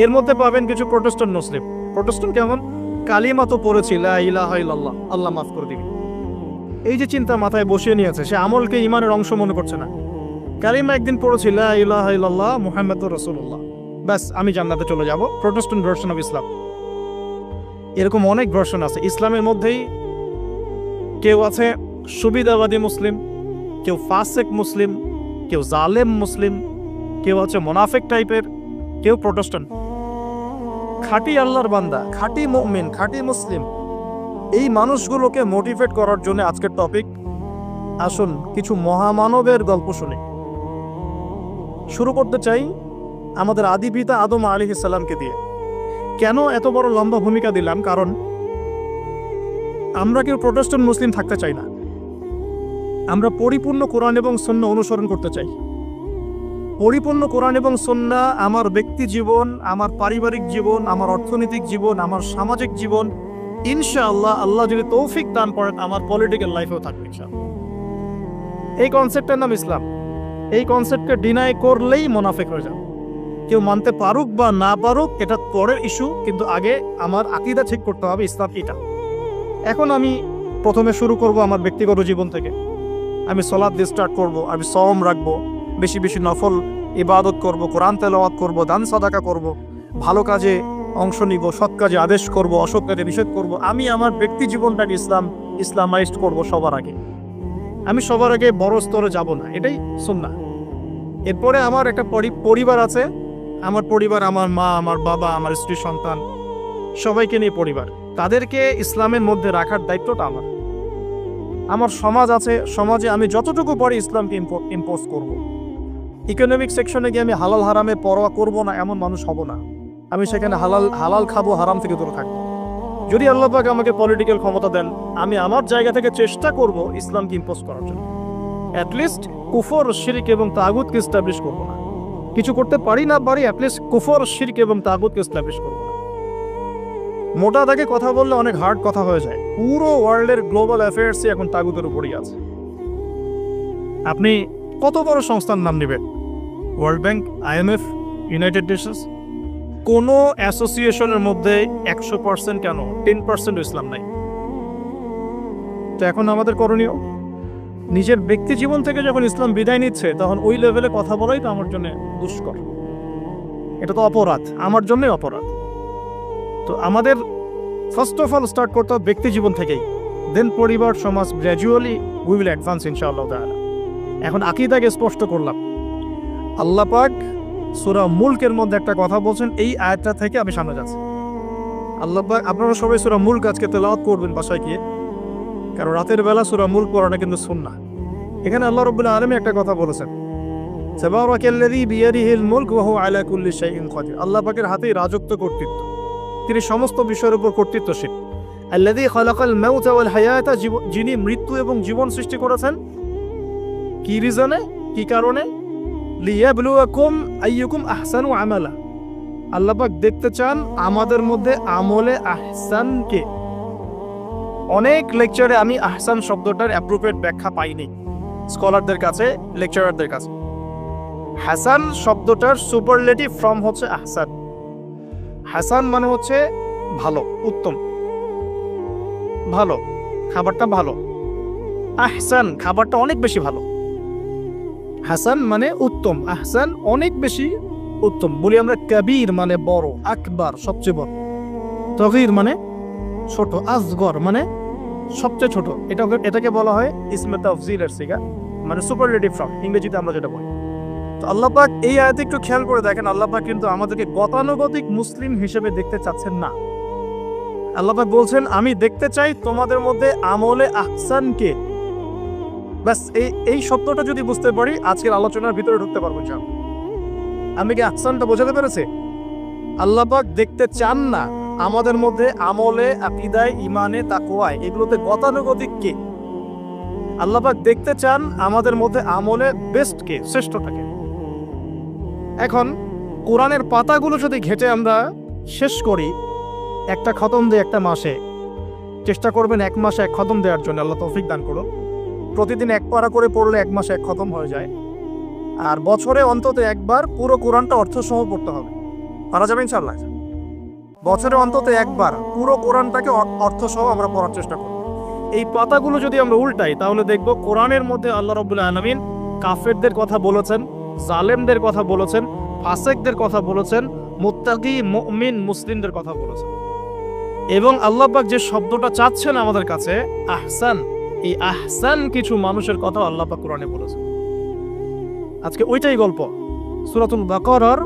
এর মধ্যে পাবেন কিছু প্রোটেস্ট্যান্ট মুসলিম। প্রোটেস্ট্যান্ট কেমন? কালিমা তো পড়েছি, লা ইলাহা ইল্লাল্লাহ, আল্লাহ মাফ করে দিবেন, এই যে চিন্তা মাথায় বসিয়ে নিয়েছে, সে আমলকে ইমানের অংশ মনে করছে না। কালিমা একদিন পড়েছি, লা ইলাহা ইল্লাল্লাহ মুহাম্মাদুর রাসূলুল্লাহ, ব্যাস আমি জান্নাতে চলে যাব। Protestant version of Islam. এরকম অনেক ভার্সন আছে ইসলামের মধ্যেই। কেউ আছে সুবিধাবাদী মুসলিম, কেউ ফাসেক মুসলিম, কেউ জালেম মুসলিম, কেউ আছে মোনাফেক টাইপের, কেউ প্রোটেস্ট্যান্ট। খাঁটি আল্লাহর বান্দা, খাঁটি মুমিন, খাঁটি মুসলিম, এই মানুষগুলোকে মোটিভেট করার জন্য আজকের টপিক। আসুন কিছু মহামানবের গল্প শুনি। শুরু করতে চাই আমাদের আদি পিতা আদম আলাইহিস সালামকে দিয়ে। কেন এত বড় লম্বা ভূমিকা দিলাম? কারণ আমরা কেউ প্রোটেস্ট্যান্ট মুসলিম থাকতে চাই না। আমরা পরিপূর্ণ কোরআন এবং সুন্নাহ অনুসরণ করতে চাই। পরিপূর্ণ কোরআন এবং সুন্নাহ আমার ব্যক্তি জীবন, আমার পারিবারিক জীবন, আমার অর্থনৈতিক জীবন, আমার সামাজিক জীবন, ইনশাআল্লাহ আল্লাহ যদি তৌফিক দান করেন আমার পলিটিক্যাল লাইফেও থাকবে ইনশাআল্লাহ। এই কনসেপ্টের নাম ইসলাম। এই কনসেপ্টকে ডিনাই করলেই মুনাফিক হয়ে যাবে। কেউ মানতে পারুক বা না পারুক এটা পরের ইস্যু, কিন্তু আগে আমার আকীদা ঠিক করতে হবে, ইসলাম এটা। এখন আমি প্রথমে শুরু করব আমার ব্যক্তিগত জীবন থেকে। আমি সালাত দিয়ে স্টার্ট করব, আমি সওম রাখবো, বেশি বেশি নফল ইবাদত করব, কোরআন তেলাওয়াত করব, দান সাদাকা করব, ভালো কাজে অংশ নিব, সৎ কাজে আদেশ করব, অসৎ কাজে নিষেধ করব। আমি আমার ব্যক্তি জীবনটাকে ইসলামাইজড করব সবার আগে। আমি সবার আগে বড় স্তরে যাব না, এটাই সুন্নাহ। এরপরে আমার একটা পরিবার আছে। আমার পরিবার, আমার মা, আমার বাবা, আমার স্ত্রী, সন্তান, সবাইকে নিয়ে পরিবার। তাদেরকে ইসলামের মধ্যে রাখার দায়িত্বটা আমার। আমার সমাজ আছে, সমাজে আমি যতটুকু পারি ইসলামকে ইম্পোজ করব। ইকোনমিক সেকশনে গিয়ে আমি হালাল হারামে পরোয়া করব না এমন মানুষ হব না। আমি সেখানে হালাল খাবো, হারাম থেকে দূরে থাকবো। যদি আল্লাহ পাক আমাকে পলিটিক্যাল ক্ষমতা দেন, আমি আমার জায়গা থেকে চেষ্টা করব ইসলামকে ইম্পোজ করার জন্য। অ্যাটলিস্ট কুফর, শিরক এবং তাগুতকে এস্টাবলিশ করব না। কিছু করতে পারি না পারি, অ্যাটলিস্ট কুফর, শিরক এবং তাগুতকে এস্টাবলিশ করব না। মোটা দাগে কথা বললে অনেক হার্ড কথা হয়ে যায়। পুরো ওয়ার্ল্ডের গ্লোবাল অ্যাফেয়ার্সই এখন তাগুতের উপরই আছে। আপনি কত বড় সংস্থার নাম নেবেন? World bank, IMF, United Nations, কোনো অ্যাসোসিয়েশনের মধ্যে 100% কেন 10% ইসলাম নাই। তো এখন আমাদের করণীয়, নিজের ব্যক্তি জীবন থেকে যখন ইসলাম বিদায় নিচ্ছে তখন ওই লেভেলে কথা বলাই তো আমার জন্য দুষ্কর। এটা তো অপরাধ, আমার জন্যই অপরাধ। তো আমাদের ফার্স্ট অফ অল স্টার্ট করতে হবে ব্যক্তি জীবন থেকেই, দেন পরিবার, সমাজ, গ্র্যাজুয়ালি উই উইল অ্যাডভান্স ইনশাআল্লাহ তাআলা। এখন আকীদাকে স্পষ্ট করলাম। আল্লাহ পাক সূরা মুলকের মধ্যে একটা কথা বলছেন, এই আয়াতটা থেকে আমি সামনে যাচ্ছি। আল্লাহ পাক, আপনারা সবাই সূরা মুলক আজকে তেলাওয়াত করবেন বাসায় গিয়ে, কারণ রাতের বেলা সূরা মুলক পড়াটা কিন্তু সুন্নাহ। এখানে আল্লাহ রাব্বুল আলামিন একটা কথা বলেছেন, তাবারাকাল্লাযী বিয়াদিহিল মুলক ওয়া হুয়া আলা কুল্লি শাইইন কাদির। আল্লাহ পাকের হাতেই রাজত্ব, কর্তৃত্ব, তিনি সমস্ত বিষয়ের উপর কর্তৃত্বশীল। আল্লাযী খালাকাল মাউতা ওয়াল হায়াতা, যিনি মৃত্যু এবং জীবন সৃষ্টি করেছেন। কি রিজনে, কি কারণে? লিয়াবলুয়াকুম আইয়ুকুম আহসানু আমালা। আল্লাহ পাক দেখতে চান আমাদের মধ্যে আমলে আহসানকে। অনেক লেকচারে আমি আহসান শব্দটার অ্যাপ্রোপ্রিয়েট ব্যাখ্যা পাইনি স্কলারদের কাছে, লেকচারারদের কাছে। হাসান শব্দটার সুপারলেটিভ ফর্ম হচ্ছে আহসান। হাসান মানে হচ্ছে ভালো, উত্তম, ভালো, খাবারটা ভালো। আহসান খাবারটা অনেক বেশি ভালো। হাসান মানে উত্তম, আহসান অনেক বেশি উত্তম। বলি আমরা কবির মানে বড়, আকবার সবচেয়ে বড়, তগীর মানে ছোট, আসগর মানে সবচেয়ে ছোট। এটাকে বলা হয় ইসমে তাফজিলের সিগা, মানে সুপারলেটিভ ফর্ম ইংরেজিতে আমরা যেটা বলি। তো আল্লাহ পাক এই আয়াতে একটু খেয়াল করে দেখেন, আল্লাহ পাক কিন্তু আমাদেরকে গতানুগতিক মুসলিম হিসেবে দেখতে চাচ্ছেন না। আল্লাহ পাক বলছেন, আমি দেখতে চাই তোমাদের মধ্যে আমলে আহসানকে। ব্যাস এই শব্দটা যদি বুঝতে পারি আজকের আলোচনার ভিতরে ঢুকতে পারবো। আমি কি আহসানটা বোঝাতে পেরেছি? আল্লাহ পাক দেখতে চান না আমাদের মধ্যে আমলে, আকীদায়, ঈমানে, তাকওয়ায়, এগুলোতে গতানুগতিক কে। আল্লাহ পাক দেখতে চান আমাদের মধ্যে আমলে বেস্ট কে, শ্রেষ্ঠটাকে। এখন কোরআনের পাতাগুলো যদি ঘেটে আমরা শেষ করি, একটা খতম দিয়ে একটা মাসে, চেষ্টা করবেন 1 মাসে 1 খতম দেওয়ার জন্য, আল্লাহ তৌফিক দান করুন। প্রতিদিন 1 পারা করে পড়লে 1 মাসে 1 খতম হয়ে যায়। আর বছরে অন্তত একবার পুরো কোরআনটা অর্থসহ পড়তে হবে। পারা যাবে ইনশাআল্লাহ? বছরে অন্তত একবার পুরো কোরআনটাকে অর্থসহ আমরা পড়ার চেষ্টা করব। এই পাতাগুলো যদি আমরা উল্টাই তাহলে দেখব কোরআনের মধ্যে আল্লাহ রাব্বুল আলামিন কাফেরদের কথা বলেছেন, জালেমদের কথা বলেছেন, ফাসিকদের কথা বলেছেন, মুত্তাকি মুমিন মুসলিমদের কথা বলেছেন। এবং আল্লাহ পাক যে শব্দটা চাচ্ছেন আমাদের কাছে আহসান, এই আহসান কিছু মানুষের কথা আল্লাহ পাক কোরআনে বলেছেন। আজকে ওইটাই গল্প। সূরাতুল বাকারার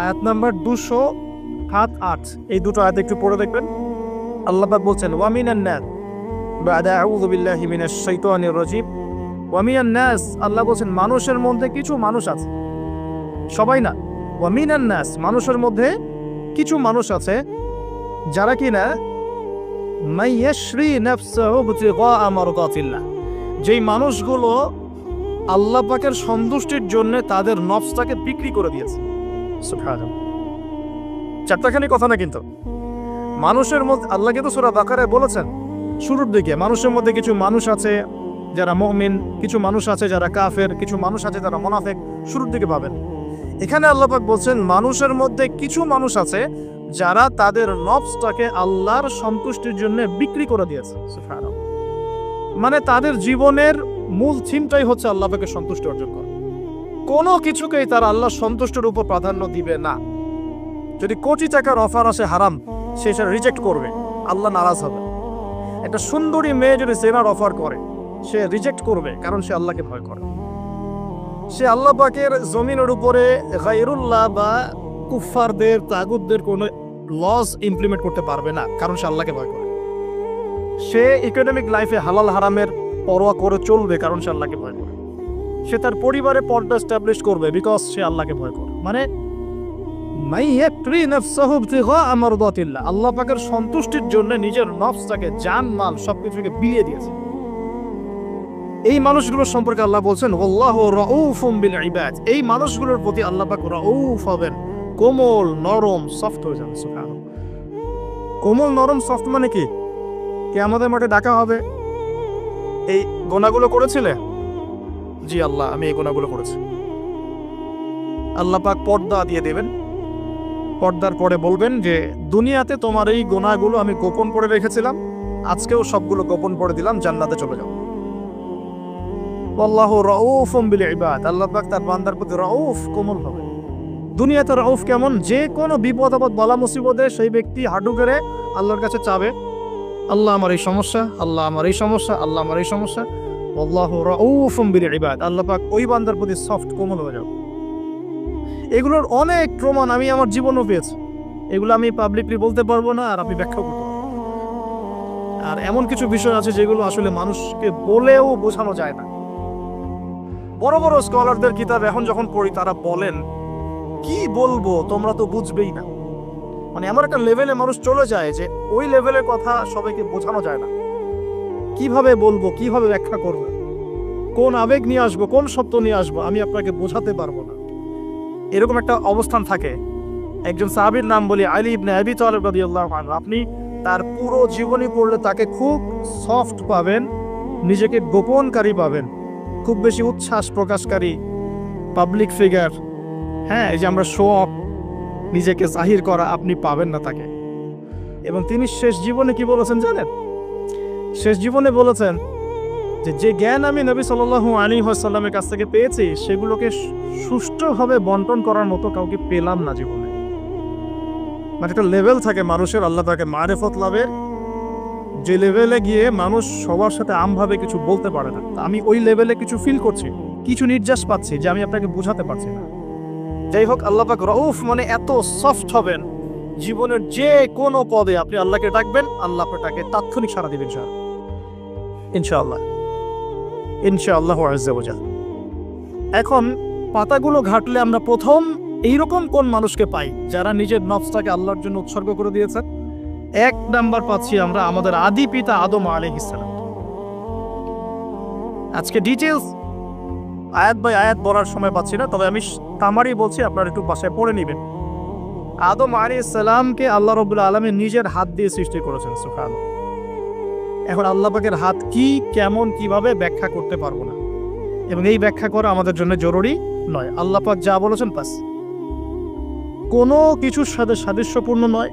আয়াত নাম্বার 207-8 এই দুটো আয়াত একটু পড়ে দেখবেন। আল্লাহ পাক বলছেন ওয়া মিনান নাস বাদা আউযু বিল্লাহি মিনাশ শাইতানির রাজিম ওয়া মিনান নাস, আল্লাহ বলছেন মানুষের মধ্যে কিছু মানুষ আছে, সবাই না। ওয়া মিনান নাস, মানুষের মধ্যে কিছু মানুষ আছে যারা কিনা মাইয়াশরি নাফসাহু বিতিগা মারদাতিল্লাহ, যেই মানুষগুলো আল্লাহ পাকের সন্তুষ্টির জন্য তাদের নফসটাকে বিক্রি করে দিয়েছে। সুবহানাল্লাহ, চারটাখানি কথা না কিন্তু। মানুষের মধ্যে আল্লাহ কিন্তু সূরা বাকারায় বলেছেন শুরুর দিকে মানুষের মধ্যে কিছু মানুষ আছে যারা মুমিন, কিছু মানুষ আছে যারা কাফের, কিছু মানুষ আছে যারা মুনাফিক, শুরুর দিকে পাবেন। এখানে আল্লাহ পাক বলছেন মানুষের মধ্যে কিছু মানুষ আছে যারা তাদের নফসটাকে আল্লাহর সন্তুষ্টির জন্য বিক্রি করে দিয়েছে। সুবহানাল্লাহ, মানে তাদের জীবনের মূল থিমটাই হচ্ছে আল্লাহ পাকের সন্তুষ্টি অর্জন করা। কোনো কিছুকেই তারা আল্লাহর সন্তুষ্টির উপর প্রাধান্য দিবে না। যদি কোটি টাকার অফার আসে হারাম, সে সেটা রিজেক্ট করবে, আল্লাহ নারাজ হবে। একটা সুন্দরী মেয়ে যদি জেনার অফার করে, সে রিজেক্ট করবে, কারণ সে আল্লাহকে ভয় করে। সে আল্লাহ পাকের জমিনের উপরে গায়রুল্লাহ বা কুফফারদের তাগুতদের কোনো লস ইমপ্লিমেন্ট করতে পারবে না, কারণ সে আল্লাহকে ভয় করে। সে ইকোনমিক লাইফে হালাল হারামের পরোয়া করে চলবে, কারণ সে আল্লাহকে ভয় করে। সে তার পরিবারে পর্দা এস্টাবলিশ করবে, বিকজ সে আল্লাহকে ভয় করে। মানে আল্লাহ পাকের সন্তুষ্টির জন্য নিজের নফসটাকে, জান মাল সবকিছুকে বিলিয়ে দিয়েছে। এই মানুষগুলোর সম্পর্কে আল্লাহ বলছেন ওয়াল্লাহু রাউফুম বিল ইবাদ, এই মানুষগুলোর প্রতি আল্লাহ পাক রাউফ হবেন, কোমল নরম সফট হয়ে যাবে। সুবহানাল্লাহ, কোমল নরম সফট মানে কি? কিয়ামতের মাঠে ডাকা হবে, এই গুনাহগুলো করেছিলে? জি আল্লাহ, আমি এই গুনাহগুলো করেছি। আল্লাহ পাক পর্দা দিয়ে দেবেন, পর্দার পরে বলবেন যে দুনিয়াতে তোমার এই গুনাহগুলো আমি গোপন করে রেখেছিলাম, আজকেও সবগুলো গোপন করে দিলাম, জান্নাতে চলে যাও। আল্লাহু রাউফুম বিল ইবাদ, আল্লাহ পাক তার বান্দার প্রতি রাউফ, কোমল হবে। দুনিয়াতে রাউফ কেমন? যে কোনো বিপদ আপদ বালা মুসিবতে সেই ব্যক্তি হাঁটু গেড়ে আল্লাহর কাছে চাবে, আল্লাহ আমার এই সমস্যা, আল্লাহ আমার এই সমস্যা, আল্লাহ আমার এই সমস্যা। আল্লাহু রাউফুম বিল ইবাদ, আল্লাহ পাক ওই বান্দার প্রতি সফট, কোমল হয়ে যাবে। এগুলোর অনেক প্রমাণ আমি আমার জীবনেও পেয়েছি, এগুলো আমি পাবলিকলি বলতে পারবো না, আর আমি ব্যাখ্যা করতে পারবো। আর এমন কিছু বিষয় আছে যেগুলো আসলে মানুষকে বলেও বোঝানো যায় না। বড় বড় স্কলারদের কিতাব এখন যখন পড়ি, তারা বলেন কি বলবো, তোমরা তো বুঝবেই না। মানে এমন একটা লেভেলে মানুষ চলে যায় যে ওই লেভেলের কথা সবাইকে বোঝানো যায় না। কিভাবে বলবো, কিভাবে ব্যাখ্যা করবো, কোন আবেগ নিয়ে আসবো, কোন সত্য নিয়ে আসবো, আমি আপনাকে বোঝাতে পারবো না। এরকম একটা অবস্থান থাকে। একজন সাহাবীর নাম বলি আলী ইবনে আবি তালিব রাদিয়াল্লাহু আনহু। আপনি তার পুরো জীবনী পড়লে তাকে খুব সফট পাবেন, নিজেকে গোপনকারী পাবেন, খুব বেশি উচ্ছ্বাস প্রকাশকারী পাবলিক ফিগার, হ্যাঁ, এই যে আমরা শো অফ, নিজেকে জাহির করা, আপনি পাবেন না তাকে। এবং তিনি শেষ জীবনে কি বলেছেন জানেন? শেষ জীবনে বলেছেন যে জ্ঞান আমি নবী সাল্লাল্লাহু আলাইহি ওয়াসাল্লামের কাছ থেকে পেয়েছি, সেগুলোকে সুষ্ঠুভাবে বন্টন করার মতো কাউকে পেলাম না জীবনে। মানে একটা লেভেল থাকে মানুষের, আল্লাহ তাকে মারেফত লাভের, যে লেভেলে গিয়ে মানুষ সবার সাথে আমভাবে কিছু বলতে পারে না। আমি ওই লেভেলে কিছু ফিল করছি, কিছু নির্যাস পাচ্ছি যে আমি আপনাকে বোঝাতে পারছি না। যাই হোক, আল্লাহ পাক রউফ মানে এত সফট হবেন, জীবনের যে কোনো পদে আপনি আল্লাহকে ডাকবেন, আল্লাহ আপনাকে তাৎক্ষণিক সাড়া দিবেন। ইনশাআল্লাহ, ইনশাআল্লাহু আযজা ওয়া জাল। এখন পাতাগুলো ঘাটলে আমরা প্রথম এইরকম কোন মানুষকে পাই যারা নিজের নফসটাকে আল্লাহর জন্য উৎসর্গ করে দিয়েছেন? 1 নাম্বার পাচ্ছি আমরা আমাদের আদি পিতা আদম আলাইহিস সালাম। আজকে ডিটেইলস আয়াত বাই আয়াত বলার সময় পাচ্ছি না, তবে আমি তামারি বলছি, আপনারা একটু বাসায় পড়ে নেবেন। আদম আলাইহিস সালামকে আল্লাহ রাব্বুল আলামিন নিজের হাত দিয়ে সৃষ্টি করেছেন। সুবহানাল্লাহ। এখন আল্লাহ পাকের হাত কি, কেমন, কিভাবে ব্যাখ্যা করতে পারবো না, এবং এই ব্যাখ্যা করা আমাদের জন্য জরুরি নয়। আল্লাহ পাক যা বলেছেন বাস, কোনো কিছুর সাথে সাদৃশ্যপূর্ণ নয়,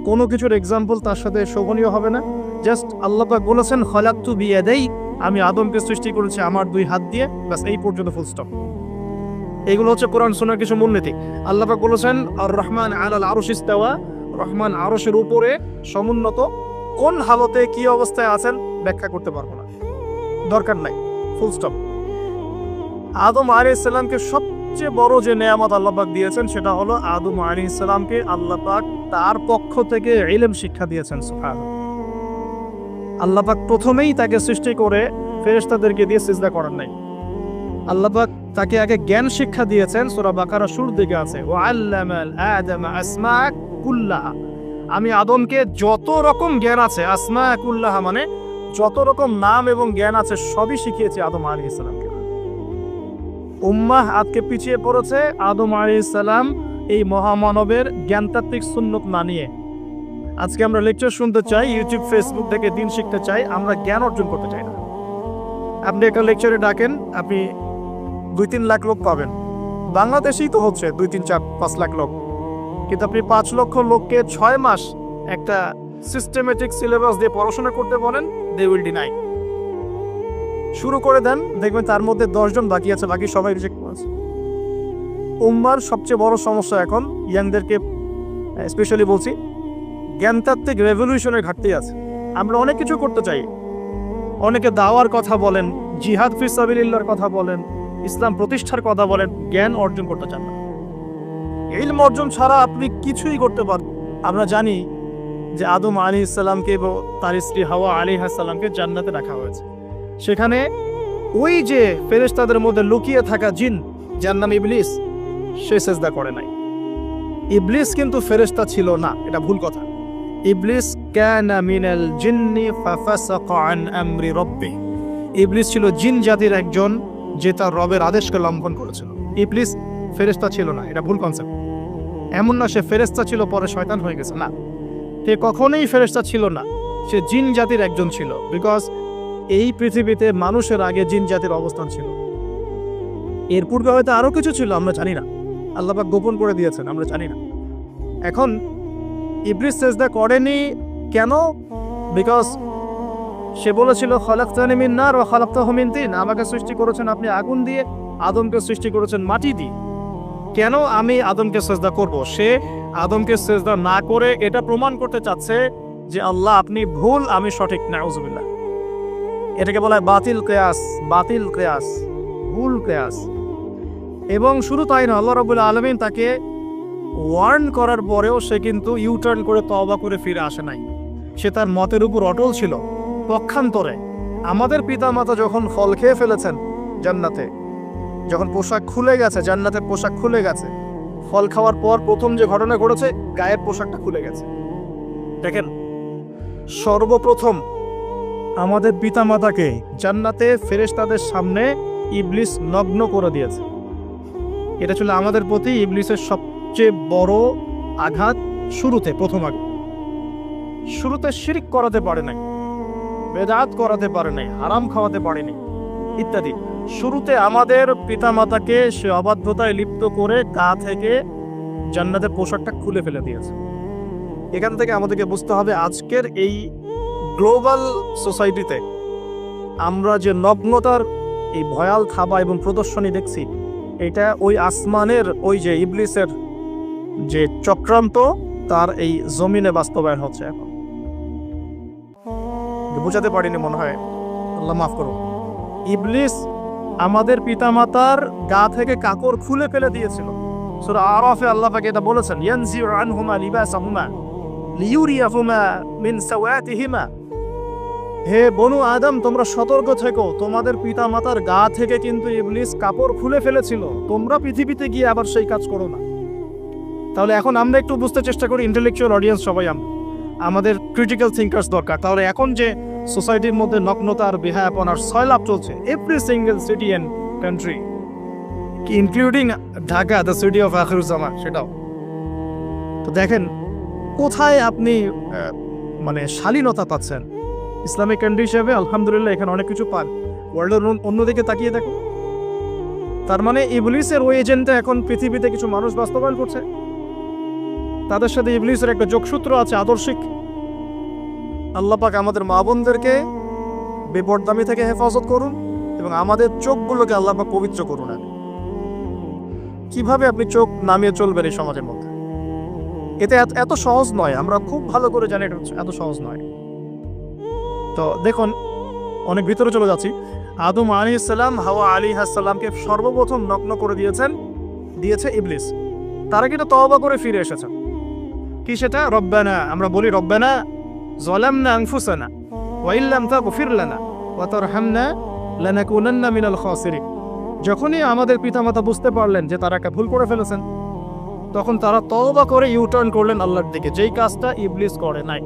কোনো কিছুর এক্সাম্পল তার সাথে শোভনীয় হবে না। জাস্ট আল্লাহ পাক বলেছেন খলাকতু বিয়াদাই, আমি আদমকে সৃষ্টি করেছি আমার 2 হাত দিয়ে, বাস এই পর্যন্ত ফুল স্টপ। এগুলো হচ্ছে কোরআন সুন্নাহর কিছু মূলনীতি। আল্লাহ পাক বলেছেন আর রহমান আলাল আরশ ইস্তাওয়া, রহমান আরশের উপরে সমুন্নত। কোন হালতে কি অবস্থায় আছেন ব্যাখ্যা করতে পারবো না, দরকার নাই, ফুল স্টপ। আদম আলাইহিস সালামকে সবচেয়ে বড় যে নেয়ামত আল্লাহ পাক দিয়েছেন সেটা হলো আদম আলাইহিস সালামকে আল্লাহ পাক তার পক্ষ থেকে ইলম শিক্ষা দিয়েছেন। সুবহানাল্লাহ, আল্লাহ পাক প্রথমেই তাকে সৃষ্টি করে ফেরেশতাদেরকে দিয়ে সিজদা করার নাই। আল্লাহ পাক তাকে আগে জ্ঞান শিক্ষা দিয়েছেন। সূরা বাকারা শুরুর দিকে আছে ওয়া আল্লামাল আদামা আসমা কুল্লাহা, আমি আদমকে যত রকম জ্ঞান আছে, আসমা কুল্লাহা মানে যত রকম নাম এবং জ্ঞান আছে সবই শিখিয়েছি আদম আলাইহিস সালামকে। উম্মাহ আজকে পিছিয়ে পড়েছে আদম আলাইহিস সালাম এই মহামানবের জ্ঞানতাত্ত্বিক সুন্নত না নিয়ে। আজকে আমরা লেকচার শুনতে চাই, ইউটিউব ফেসবুক থেকে দিন শিখতে চাই, আমরা জ্ঞান অর্জন করতে চাই না। আপনি একটা লেকচারে ডাকেন, আপনি 2-3 লাখ লোক পাবেন, বাংলাদেশেই তো হচ্ছে 2-3-4-5 লাখ লোক, কিন্তু আপনি 5 লক্ষ লোককে 6 মাস একটা সিস্টেমেটিক সিলেবাস দিয়ে পড়াশোনা করতে বলেন, দে উইল ডিনাই। শুরু করে দেন, দেখবেন তার মধ্যে 10 জন বাকি আছে, বাকি সবাই রিজেক্ট করেছে। উম্মার সবচেয়ে বড় সমস্যা এখন, ইয়াংদেরকে স্পেশালি বলছি, জ্ঞানতাত্ত্বিক রেভলিউশনের ঘাটতি আছে। আমরা অনেক কিছু করতে চাই, অনেকে দাওয়ার কথা বলেন, জিহাদ ফি সাবিলিল্লাহর কথা বলেন, ইসলাম প্রতিষ্ঠার কথা বলেন, জ্ঞান অর্জন করতে চান না। ইলম অর্জন ছাড়া আপনি কিছুই করতে পারবেন। আমরা জানি যে আদম আলাইহিস সালামকে এবং তার স্ত্রী হাওয়া আলাইহিস সালামকে জান্নাতে রাখা হয়েছে। সেখানে ওই যে ফেরেশতাদের মধ্যে লুকিয়ে থাকা জিন যার নাম ইবলিস, সে সিজদা করে নাই। ইবলিস কিন্তু ফেরেশতা ছিল না, এটা ভুল কথা। ইবলিস কানা মিনাল জিন্নি ফাফাসাকা আন আমরি রাব্বি, ইবলিস ছিল জিন জাতির একজন যে তার রবের আদেশকে লঙ্ঘন করেছিল। ইবলিস ফেরেশতা ছিল না, এটা ভুল কনসেপ্ট। এমন না সে ফেরেশতা ছিল পরে শয়তান হয়ে গেছে, না, সে কখনোই ফেরেশতা ছিল না, সে জিন জাতির একজন ছিল। বিকজ এই পৃথিবীতে মানুষের আগে জিন জাতির অবস্থান ছিল, এর পূর্বে হয়তো আরো কিছু ছিল, আমরা জানি না, আল্লাহ পাক গোপন করে দিয়েছেন, আমরা জানি না। এখন ইবলিস সিজদা করেনি কেন? বিকজ সে বলেছিল খলাকতানি মিন নার ওয়া খলাকতাহু মিন তিন, আমাকে সৃষ্টি করেছেন আপনি আগুন দিয়ে, আদমকে সৃষ্টি করেছেন মাটি দিয়ে, কেন আমি আদমকে সিজদা করব? সে আদমকে সিজদা না করে এটা প্রমাণ করতে চাচ্ছে যে আল্লাহ আপনি ভুল, আমি সঠিক। নাউজুবিল্লাহ, এটাকে বলা হয় বাতিল কিয়াস, বাতিল কিয়াস, ভুল কিয়াস। এবং শুধু তাই না, আল্লাহ রাব্বুল আলামিন তাকে ওয়ার্ন করার পরেও সে কিন্তু ইউটার্ন করে তওবা করে ফিরে আসে নাই, সে তার মতের উপর অটল ছিল। পক্ষান্তরে আমাদের পিতামাতা যখন ফল খেয়ে ফেলেছেন জান্নাতে, যখন পোশাক খুলে গেছে, জান্নাতের পোশাক খুলে গেছে, ফল খাওয়ার পর প্রথম যে ঘটনা ঘটেছে, গায়ের পোশাকটা খুলে গেছে। দেখেন, সর্বপ্রথম আমাদের পিতামাতাকে জান্নাতে ফেরেশতাদের সামনে ইবলিস নগ্ন করে দিয়েছে। এটা ছিল আমাদের প্রতি ইবলিসের সবচেয়ে বড় আঘাত। শুরুতে, প্রথম আঘাত, শুরুতে শিরক করাতে পারে নাই, বেদাত করাতে পারে নাই, হারাম খাওয়াতে পারেনি ইত্যাদি। শুরুতে আমাদের পিতামাতাকে সে অবাধ্যতায় লিপ্ত করে গা থেকে জান্নাতের পোশাকটা খুলে ফেলে দিয়েছে। এখান থেকে আমাদেরকে বুঝতে হবে আজকের এই গ্লোবাল সোসাইটিতে আমরা যে নগ্নতার এই ভয়াল থাবা এবং প্রদর্শনী দেখছি, এটা ওই আসমানের ওই যে ইবলিসের যে চক্রান্ত, তার এই জমিনে বাস্তবায়ন হচ্ছে এখন। বোঝাতে পারিনি মনে হয়, আল্লাহ মাফ করো। ইবলিস আমাদের পিতামাতার গা থেকে কাপড় খুলে ফেলে দিয়েছিল। সূরা আরাফে আল্লাহ পাক এটা বলেছেন, ইয়ানজিউ আনহুমা লিবাসাহুমা লিউরিয়াহুমা মিন সাওয়াতিহিমা, হে বনু আদম তোমরা সতর্ক থেকো, তোমাদের পিতামাতার গা থেকে কিন্তু ইবলিস কাপড় খুলে ফেলেছিল, তোমরা পৃথিবীতে গিয়ে আবার সেই কাজ করো না। তাহলে এখন আমরা একটু বুঝতে চেষ্টা করি, ইন্টেলেকচুয়াল অডিয়েন্স সবাই আমাদের ক্রিটিক্যাল থিঙ্কার্স দরকার। তাহলে এখন যে সোসাইটির মধ্যে নগ্নতার, বেহায়াপনার সয়লাভ চলছে, every single city and country, including Dhaka, the city of Akhiruzzaman, সেটাও তো দেখেন কোথায় আপনি মানে শালীনতা পাচ্ছেন, ইসলামিক কান্ট্রি হিসেবে আলহামদুলিল্লাহ এখানে অনেক কিছু পান। ওয়ার্ল্ডের অন্যদিকে তাকিয়ে দেখো, তার মানে ইবলিসের ওই এজেন্টটা এখন পৃথিবীতে কিছু মানুষ বাস্তবায়ন করছে। তাদের সাথে ইবলিসের একটা যোগসূত্র আছে আদর্শিক। আল্লাহ পাক আমাদের মা বোনদেরকে বেপরদামি থেকে হেফাজত করুন এবং আমাদের চোখগুলোকে আল্লাহ পাক পবিত্র করুন। কিভাবে আপনি চোখ নামিয়ে চলবেন এই সমাজের মধ্যে, এটা এত সহজ নয়। আমরা খুব ভালো করে জানি এটা এত সহজ নয়। তো দেখুন, অনেক ভিতরে চলে যাচ্ছি। আদম আলাইহিস সালাম হাওয়া আলাইহিস সালামকে সর্বপ্রথম নগ্ন করে দিয়েছে ইবলিস। তারা কিন্তু তওবা করে ফিরে এসেছে। কি সেটা? রব্বানা, আমরা বলি রব্বানা যালামনা আনফুসানা ওয়া ইল্লাম তাগফির লানা ওয়া তারহামনা লানাকুনান্না মিনাল খাসিরিন। যখনই আমাদের পিতামাতা বুঝতে পারলেন যে তারা একটা ভুল করে ফেলেছেন, তখন তারা তওবা করে ইউটার্ন করলেন আল্লাহর দিকে, যেই কাজটা ইবলিস করে নাই।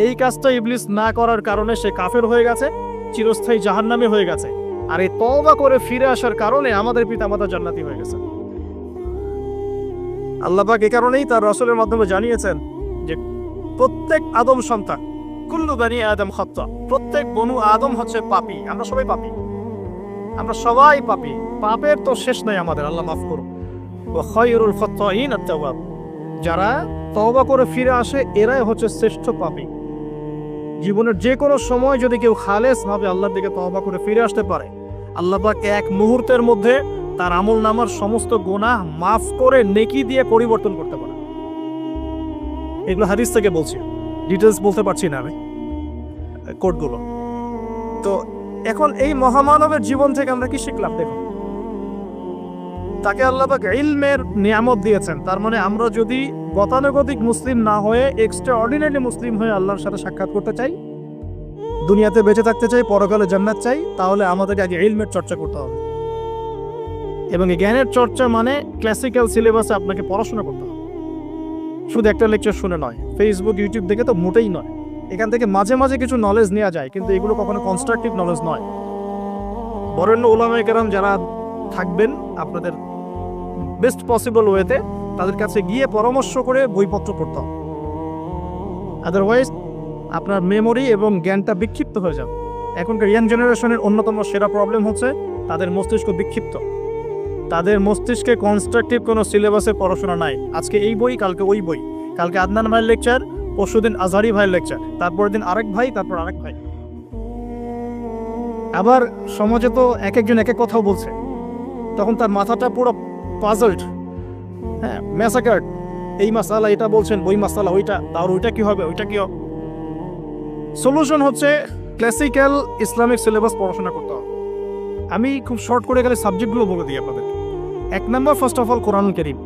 এই কাজটা ইবলিস না করার কারণে সে কাফের হয়ে গেছে, চিরস্থায়ী জাহান্নামী হয়ে গেছে। আর এই তওবা করে ফিরে আসার কারণে আমাদের পিতামাতা জান্নাতি হয়ে গেছে। আল্লাহ পাক এই কারণেই তার রাসূলের মাধ্যমে জানিয়েছেন যে প্রত্যেক আদম সন্তান, কুল্লু বানি আদম খাত্তা, প্রত্যেক বনু আদম হচ্ছে পাপী। আমরা সবাই পাপী, আমরা সবাই পাপী। পাপের তো শেষ নাই আমাদের, আল্লাহ মাফ করুন। ওয়া খায়রুল খাত্তাইন আত-তাওয়াব, যারা তওবা করে ফিরে আসে এরাই হচ্ছে শ্রেষ্ঠ পাপী। জীবনের যে কোনো সময় যদি কেউ খালেস ভাবে আল্লাহর দিকে তওবা করে ফিরে আসতে পারে, আল্লাহ পাক এক মুহূর্তের মধ্যে তার আমলনামার সমস্ত গুনাহ মাফ করে নেকি দিয়ে পরিবর্তন করতে পারে। এগুলো হাদিস থেকে বলছি, ডিটেলস বলতে পারছি না আমি, কোডগুলো। তো এখন এই মহামানবের জীবন থেকে আমরা কি শিখলাম? দেখুন, তাকে আল্লাহ পাক ইলমের নিয়ামত দিয়েছেন। তার মানে আমরা যদি গতানুগতিক মুসলিম না হয়ে এক্সট্রা অর্ডিনারি মুসলিম হয়ে আল্লাহর সাথে সাক্ষাৎ করতে চাই, দুনিয়াতে বেঁচে থাকতে চাই, পরকালে জান্নাত চাই, তাহলে আমাদেরকে আগে ইলমের চর্চা করতে হবে। এবং এই জ্ঞানের চর্চা মানে ক্লাসিক্যাল সিলেবাসে আপনাকে পড়াশোনা করতে হবে, শুধু একটা লেকচার শুনে নয়, ফেসবুক ইউটিউব দেখে তো মোটেই নয়। এখান থেকে মাঝে মাঝে কিছু নলেজ নেওয়া যায়, কিন্তু এগুলো কখনো কনস্ট্রাকটিভ নলেজ নয়। বরেণ্য উলামায়ে কেরাম যারা থাকবেন আপনাদের বেস্ট পসিবল ওয়েতে, তাদের কাছে গিয়ে পরামর্শ করে বইপত্র পড়তে হবে। আদারওয়াইজ আপনার মেমোরি এবং জ্ঞানটা বিক্ষিপ্ত হয়ে যাবে। এখনকার ইয়াং জেনারেশনের অন্যতম সেরা প্রবলেম হচ্ছে তাদের মস্তিষ্ক বিক্ষিপ্ত। তাদের মস্তিষ্কে কনস্ট্রাকটিভ কোনো সিলেবাসে পড়াশোনা নাই। আজকে এই বই, কালকে ওই বই, কালকে আদনান ভাইয়ের লেকচার, পরশুদিন আজহারি ভাইয়ের লেকচার, তারপরের দিন আরেক ভাই, তারপর আরেক ভাই। আবার সমাজে তো এক একজন এক এক কথাও বলছে, তখন তার মাথাটা পুরো পাজলড, হ্যাঁ, ম্যাসাকার্ড। এই মাসালা এটা বলছেন, ওই মাসালা ওইটা, তার ওইটা কি হবে, ওইটা কি হবে। সলিউশন হচ্ছে ক্লাসিক্যাল ইসলামিক সিলেবাস পড়াশোনা করতে হবে। আমি খুব শর্ট করে গেলে সাবজেক্টগুলো বলে দিই আপনাদের। 1 নম্বর, ফার্স্ট অফ অল কোরআনুল কারীম।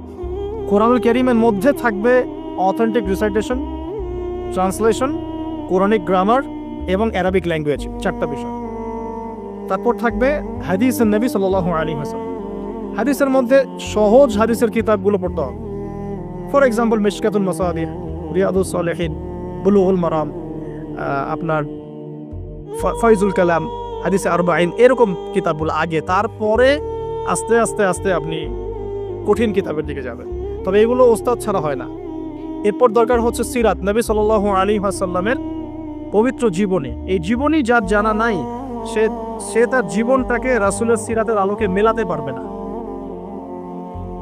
কোরআনুল কারীমের মধ্যে থাকবে authentic recitation, translation, Quranic grammar এবং অ্যারাবিক ল্যাঙ্গুয়েজ, 4টা বিষয়। তারপর থাকবে হাদিসের নবী সাল্লাল্লাহু আলাইহি ওয়াসাল্লাম। হাদিসের মধ্যে সহজ হাদিসের কিতাবগুলো পড়তে হবে। ফর এক্সাম্পল মিশকাতুল মাসাবিহ, রিয়াদুস সালিহিন, বুলুগুল মারাম, আপনার ফয়জুল কালাম, হাদিসে আরবাঈন, এরকম কিতাবগুলো আগে, তারপরে আস্তে আস্তে আস্তে আপনি কঠিন কিতাবের দিকে যাবেন। তবে এগুলো ওস্তাদ ছাড়া হয় না। এরপর দরকার হচ্ছে সিরাত, নবী সাল্লাল্লাহু আলাইহি ওয়াসাল্লামের পবিত্র জীবনী। এই জীবনী যার জানা নাই, সে তার জীবনটাকে রাসূলের সিরাতের আলোকে মেলাতে পারবে না।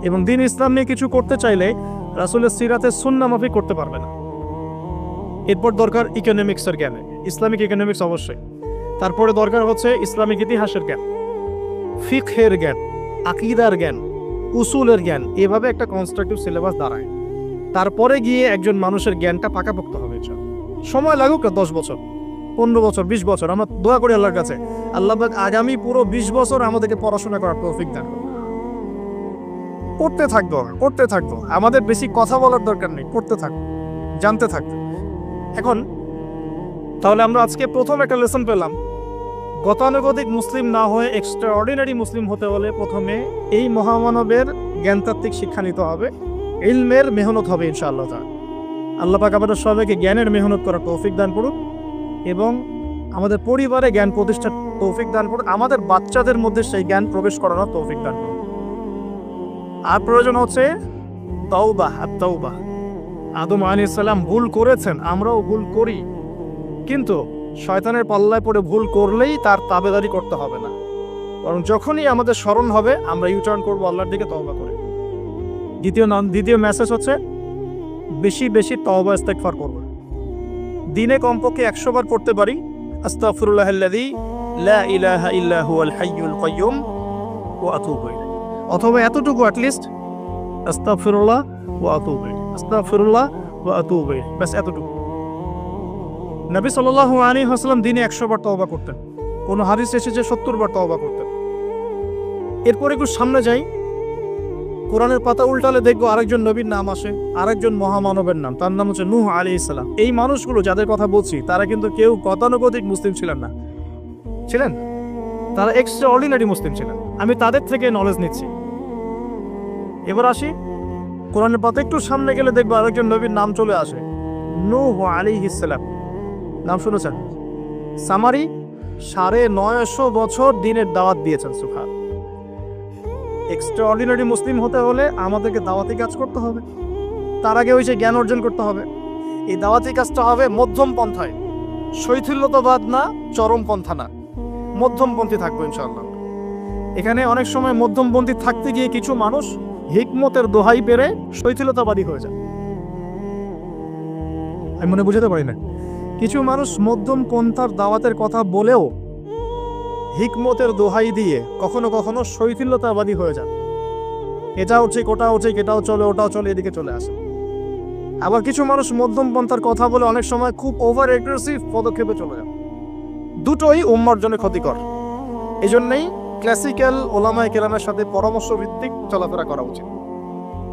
এবং দ্বীন ইসলাম নিয়ে কিছু করতে চাইলে রাসূলের সিরাতের সুন্নাহ মাফিক করতে পারবে না। এরপর দরকার ইকোনমিক্সের জ্ঞান, ইসলামিক ইকোনমিক্স অবশ্যই। তারপরে দরকার হচ্ছে ইসলামিক ইতিহাসের জ্ঞান, ফিকহের জ্ঞান, আকীদার জ্ঞান, উসুলের জ্ঞান। এভাবে একটা কনস্ট্রাকটিভ সিলেবাস দাঁড়ায়। তারপরে গিয়ে একজন মানুষের জ্ঞানটা পাকাপোক্ত হবে। সময় লাগুক 10 বছর, 15 বছর, 20 বছর। আমরা দোয়া করি আল্লাহর কাছে, আল্লাহ পাক আগামী পুরো 20 বছর আমাদেরকে পড়াশোনা করার তৌফিক দান করুন। করতে থাকবো। আমাদের বেশি কথা বলার দরকার নেই, করতে থাকবো, জানতে থাকবো। এখন তাহলে আমরা আজকে প্রথম একটা লেসন পেলাম, গতানুগতিক মুসলিম না হয়ে এক্সট্রা অর্ডিনারি মুসলিম হতে হলে প্রথমে এই মহামানবের জ্ঞানতাত্ত্বিক শিক্ষা নিতে হবে, ইলমের মেহনত হবে ইনশাআল্লাহ তাআলা। আল্লাহ পাক আমাদের সবাইকে জ্ঞানের মেহনত করার তৌফিক দান করুন এবং আমাদের পরিবারে জ্ঞান প্রতিষ্ঠার তৌফিক দান করুন, আমাদের বাচ্চাদের মধ্যে সেই জ্ঞান প্রবেশ করানোর তৌফিক দান করুন। আর প্রয়োজন হচ্ছে তাওবা। আদম আলাইহিস সালাম ভুল করেছেন, আমরাও ভুল করি, কিন্তু শয়তানের পাল্লায় পড়ে ভুল করলেই তার তাবেদারি করতে হবে না, বরং যখনই আমাদের স্মরণ হবে আমরা ইউটার্ন করবো আল্লাহর দিকে তওবা করে। দ্বিতীয় মেসেজ হচ্ছে বেশি বেশি তওবা ইস্তেগফার করব। দিনে কমপক্ষে 100 বার পড়তে পারি আস্তাগফিরুল্লাহাল্লাযী লা ইলাহা ইল্লা হুয়াল হাইয়ুল কাইয়্যুম ওয়া আতুবু ইলাইহি, অথবা এতটুকু অ্যাটলিস্ট আস্তাগফিরুল্লাহ ওয়া আতুবু ইলাইহি, আস্তাগফিরুল্লাহ ওয়া আতুবু ইলাইহি, বাস এতটুকু। নবী সাল্লাল্লাহু আলাইহি ওয়াসাল্লাম দিনে 100 বার তওবা করতেন, কোন হাদিস এসেছে 70 বার তওবা করতেন। এরপর একটু সামনে যাই, কোরআনের পাতা উল্টালে দেখবো আরেকজন নবীর নাম আসে, আরেকজন মহামানবের নাম, তার নাম হচ্ছে নূহ আলাইহিস সালাম। এই মানুষগুলো যাদের কথা বলছি তারা কিন্তু কেউ গতানুগতিক মুসলিম ছিলেন না, ছিলেন তারা এক্সট্রা অর্ডিনারি মুসলিম ছিলেন। আমি তাদের থেকে নলেজ নিচ্ছি। এবার আসি কোরআনের পাতা একটু সামনে গেলে দেখবো আরেকজন নবীর নাম চলে আসে, নূহ আলাইহিস সালাম। নাম শুনেছেন? সামারি 950 বছর দিনের দাওয়াত দিয়েছেন। সুবহান। এক্সট্রা অর্ডিনারি মুসলিম হতে হলে আমাদেরকে দাওয়াতি কাজ করতে হবে, তার আগে হয়েছে জ্ঞান অর্জন করতে হবে। এই দাওয়াতি কাজটা হবে মধ্যম পন্থায়, শৈথিল্যতাবাদ না, চরমপন্থা না, মধ্যমপন্থী থাকবো ইনশাআল্লাহ। এখানে অনেক সময় মধ্যমপন্থী থাকতে গিয়ে কিছু মানুষ হিকমতের দোহাই পেরে শৈথিলতাবাদী হয়ে যায়। আমি মনে বুঝাতে পারি না, কিছু মানুষ মধ্যম পন্থার দাওয়াতের কথা বলেও হিকমতের দোহাই দিয়ে কখনো কখনো শৈথিল্যতাবাদী হয়ে যান। এটাও ঠিক ওটাও ঠিক, এটাও চলে ওটাও চলে, এদিকে চলে আসে। আবার কিছু মানুষ মধ্যম পন্থার কথা বলে অনেক সময় খুব ওভার এগ্রেসিভ পদক্ষেপে চলে যান। দুটোই উম্মার জন্য ক্ষতিকর। এই জন্যই ক্লাসিক্যাল ওলামায়ে কেরামের সাথে পরামর্শ ভিত্তিক চলাফেরা করা উচিত,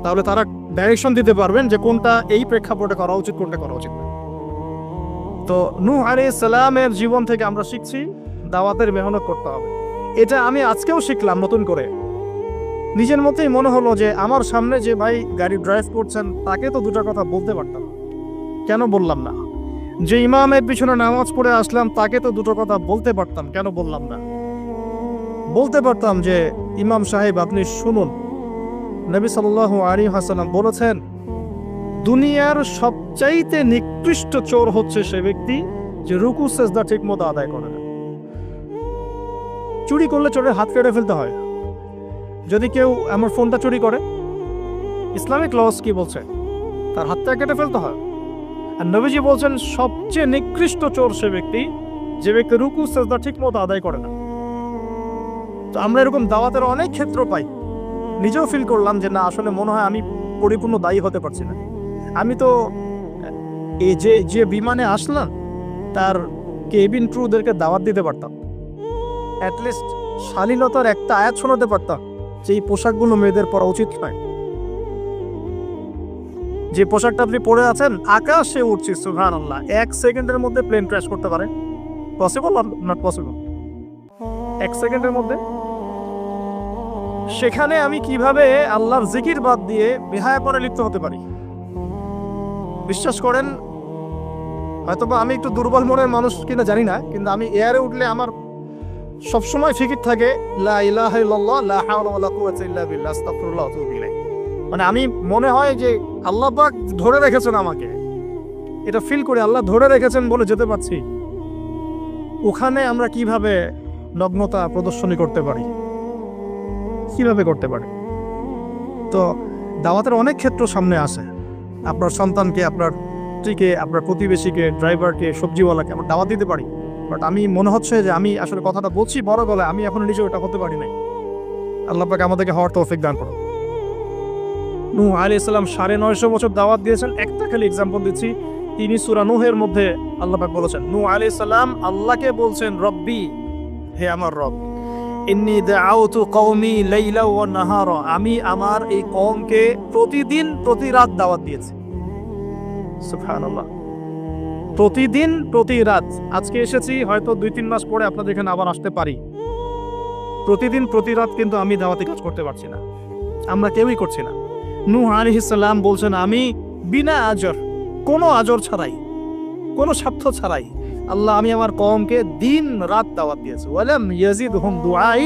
তাহলে তারা ডাইরেকশন দিতে পারবেন যে কোনটা এই প্রেক্ষাপটে করা উচিত, কোনটা করা উচিত না। তো নূহ আলাইহিস সালামের জীবন থেকে আমরা শিখছি দাওয়াতের মেহনত করতে হবে। এটা আমি আজকেও শিখলাম নতুন করে। নিজের মতেই মনে হলো যে আমার সামনে যে ভাই গাড়ি ড্রাইভ করছেন তাকে তো দুটো কথা বলতে পারতাম, কেন বললাম না? যে ইমামের পিছনে নামাজ পড়ে আসলাম তাকে তো দুটো কথা বলতে পারতাম, কেন বললাম না? বলতে পারতাম যে ইমাম সাহেব আপনি শুনুন, নবী সাল্লাল্লাহু আলাইহি ওয়াসাল্লাম বলেছেন দুনিয়ার সবচাইতে নিকৃষ্ট চোর হচ্ছে সে ব্যক্তি যে রুকু সেজদা ঠিকমতো আদায় করে না। চুরি করলে চোরের হাত কেটে ফেলতে হয়। যদি কেউ আমার ফোনটা চুরি করে, ইসলামিক লস কি বলছে? তার হাতটা কেটে ফেলতে হয়। আর নবীজি বলছেন সবচেয়ে নিকৃষ্ট চোর সে ব্যক্তি যে ব্যক্তি রুকু সেজদা ঠিকমতো আদায় করে না। তো আমরা এরকম দাওয়াতের অনেক ক্ষেত্র পাই। নিজেও ফিল করলাম যে না, আসলে মনে হয় আমি পরিপূর্ণ দায়ী হতে পারছি না। আমি তো এই যে বিমানে আসলাম তার কেবিন ক্রুদেরকে দাওয়াত দিতে পারতাম, অ্যাটলিস্ট শালীনতার একটা আয়াত শোনাতে পারতাম যে এই পোশাকগুলো মেয়েদের পরা উচিত নয়। যে পোশাকটা আপনি পরে আছেন, আকাশে উঠছি, সুবহানাল্লাহ, 1 সেকেন্ডের মধ্যে প্লেন ক্র্যাশ করতে পারে। Possible or not possible? 1 সেকেন্ডের মধ্যে। সেখানে আমি কিভাবে আল্লাহর জিকির বাদ দিয়ে বেহায়াপনে লিপ্ত হতে পারি? বিশ্বাস করেন, হয়তোবা আমি একটু দুর্বল মনের মানুষ কিনা জানি না, কিন্তু আমি এয়ারে উঠলে আমার সবসময় ফিকির থাকে লা ইলাহা ইল্লাল্লাহ লা হাওলা ওয়ালা কুওয়াতা ইল্লা বিল্লাহ আস্তাগফিরুল্লাহ ওয়া আতুবু ইলাইহি। মানে আমি মনে হয় যে আল্লাহ পাক ধরে রেখেছেন আমাকে, এটা ফিল করে আল্লাহ ধরে রেখেছেন বলে যেতে পারছি। ওখানে আমরা কিভাবে নগ্নতা প্রদর্শনী করতে পারি, কিভাবে করতে পারি? তো দাওয়াতের অনেক ক্ষেত্র সামনে আসে। আপনার সন্তানকে, আপনার স্ত্রীকে, আপনার প্রতিবেশীকে, ড্রাইভারকে, সবজিওয়ালাকে আমরা দাওয়াত দিতে পারি। বাট আমি মনে হচ্ছে যে আমি আসলে কথাটা বলছি বড় গলায়, আমি এখন নিজেও এটা হতে পারি নাই। আল্লাহ পাক আমাদেরকে হওয়ার তৌফিক দান করুন। নূহ আলাইহিস সালাম 950 বছর দাওয়াত দিয়েছেন। একটা খালি এক্সাম্পল দিচ্ছি, তিনি সূরা নূহের মধ্যে আল্লাহ পাক বলেছেন, নূহ আলাইহিস সালাম আল্লাহকে বলছেন রব্বি, হে আমার রব, ইন্নী দাআউতু কওমি লাইলা ওয়া নাহারা, আমি আমার এই কওমকে প্রতিদিন প্রতি রাত দাওয়াত দিয়েছি। সুবহানাল্লাহ, প্রতিদিন প্রতি রাত। আজকে এসেছি, হয়তো 2-3 মাস পরে আপনাদের এখানে আবার আসতে পারি। প্রতিদিন প্রতি রাত কিন্তু আমি দাওয়াতি কাজ করতে পারছি না, আমরা কেউই করছি না। নূহ আলাইহিস সালাম বলছেন আমি বিনা আজর, কোনো আজর ছাড়াই, কোনো স্বার্থ ছাড়াই আল্লাহ আমি আমার কওমকে দিন রাত দাওয়াত দিয়েছি। ওয়ালাম ইয়াজিদহুম দুআই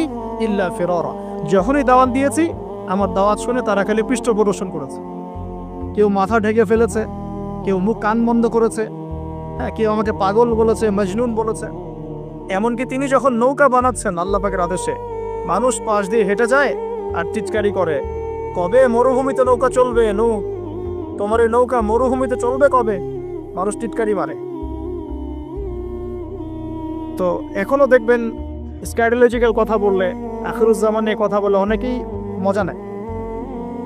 ইল্লা ফিরারা, যখনই দাওয়াত দিয়েছি আমার দাওয়াত শুনে তারা খালি পৃষ্ঠ প্রদর্শন করেছে। কেউ মাথা ঢেকে ফেলেছে, কেউ মুখ কান বন্ধ করেছে, হ্যাঁ, কেউ আমাকে পাগল বলেছে, মজনুন বলেছে। এমনকি তিনি যখন নৌকা বানাচ্ছেন আল্লাহ পাকের আদেশে, মানুষ পাশ দিয়ে হেঁটে যায় আর টিচকারি করে, কবে মরুভূমিতে নৌকা চলবে? তোমার এই নৌকা মরুভূমিতে চলবে কবে? মানুষ টিটকারি মারে। তো এখনো দেখবেন স্ক্যাটোলজিক্যাল কথা বললে, আখিরুজ্জামান নিয়ে কথা বলে অনেকেই মজা নেয়।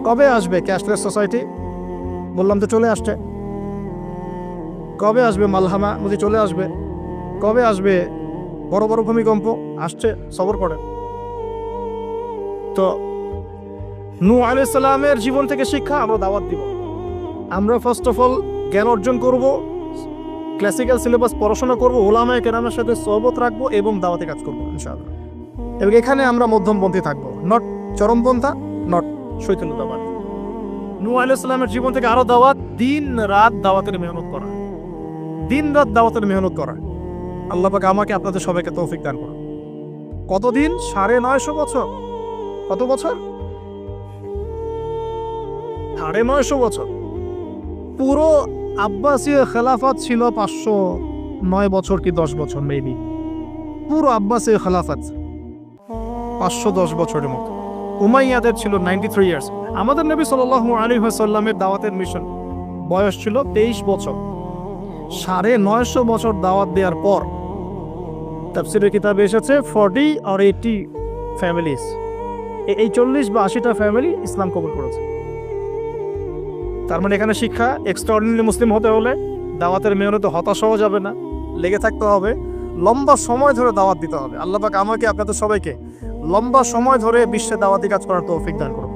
কবে আসবে ক্যাশলেস সোসাইটি? বললাম তো চলে আসছে। কবে আসবে মালহামা? বুঝি চলে আসবে। কবে আসবে বড় বড় ভূমিকম্প? আসছে, সবর করে। তো নূহ আলাইহিস সালামের জীবন থেকে শিক্ষা আমরা দাওয়াত দিব। আমরা ফার্স্ট অফ অল জ্ঞান অর্জন করব, ক্লাসিক্যাল সিলেবাস পড়াশোনা করব, উলামায়ে কেরামের সাথে সোহবত রাখবো এবং দাওয়াতে কাজ করবো ইনশাআল্লাহ। এবং এখানে আমরা মধ্যমপন্থী থাকবো, নট চরমপন্থা, নট শৈথিল্যতাবাদ। নূহ আলাইহিস সালামের জীবন থেকে আরো দাওয়াত, দিন রাত দাওয়াতের মেহনত করা, দিন রাত দাওয়াতের মেহনত করা। আল্লাহ পাক আমাকে আপনাদের সবাইকে তৌফিক দান করুন। কতদিন? 950 বছর। কত বছর? 950 বছর। পুরো আব্বাসীয় খেলাফত ছিল 509 বছর কি 10 বছর মেবি। পুরো আব্বাসীয় খেলাফত 510 বছরের মতো। উমাইয়াদের ছিল 93 ইয়ার্স। আমাদের নবী সাল্লাল্লাহু আলাইহি ওয়াসাল্লামের দাওয়াতের মিশন বয়স ছিল 23 বছর। 950 বছর দাওয়াত দেওয়ার পর তাফসীরের কিতাবে এসেছে 40 or 80 ফ্যামিলিজ, এই 40 বা 80টা ফ্যামিলি ইসলাম কবুল করেছে। তার মানে এখানে শিক্ষা, এক্সট্রাঅর্ডিনারি মুসলিম হতে হলে দাওয়াতের মেহনতে হতাশ হওয়া যাবে না, লেগে থাকতে হবে, লম্বা সময় ধরে দাওয়াত দিতে হবে। আল্লাহ পাক আমাকে আপনাদের সবাইকে লম্বা সময় ধরে বিশ্বে দাওয়াতি কাজ করার তৌফিক দান করুন।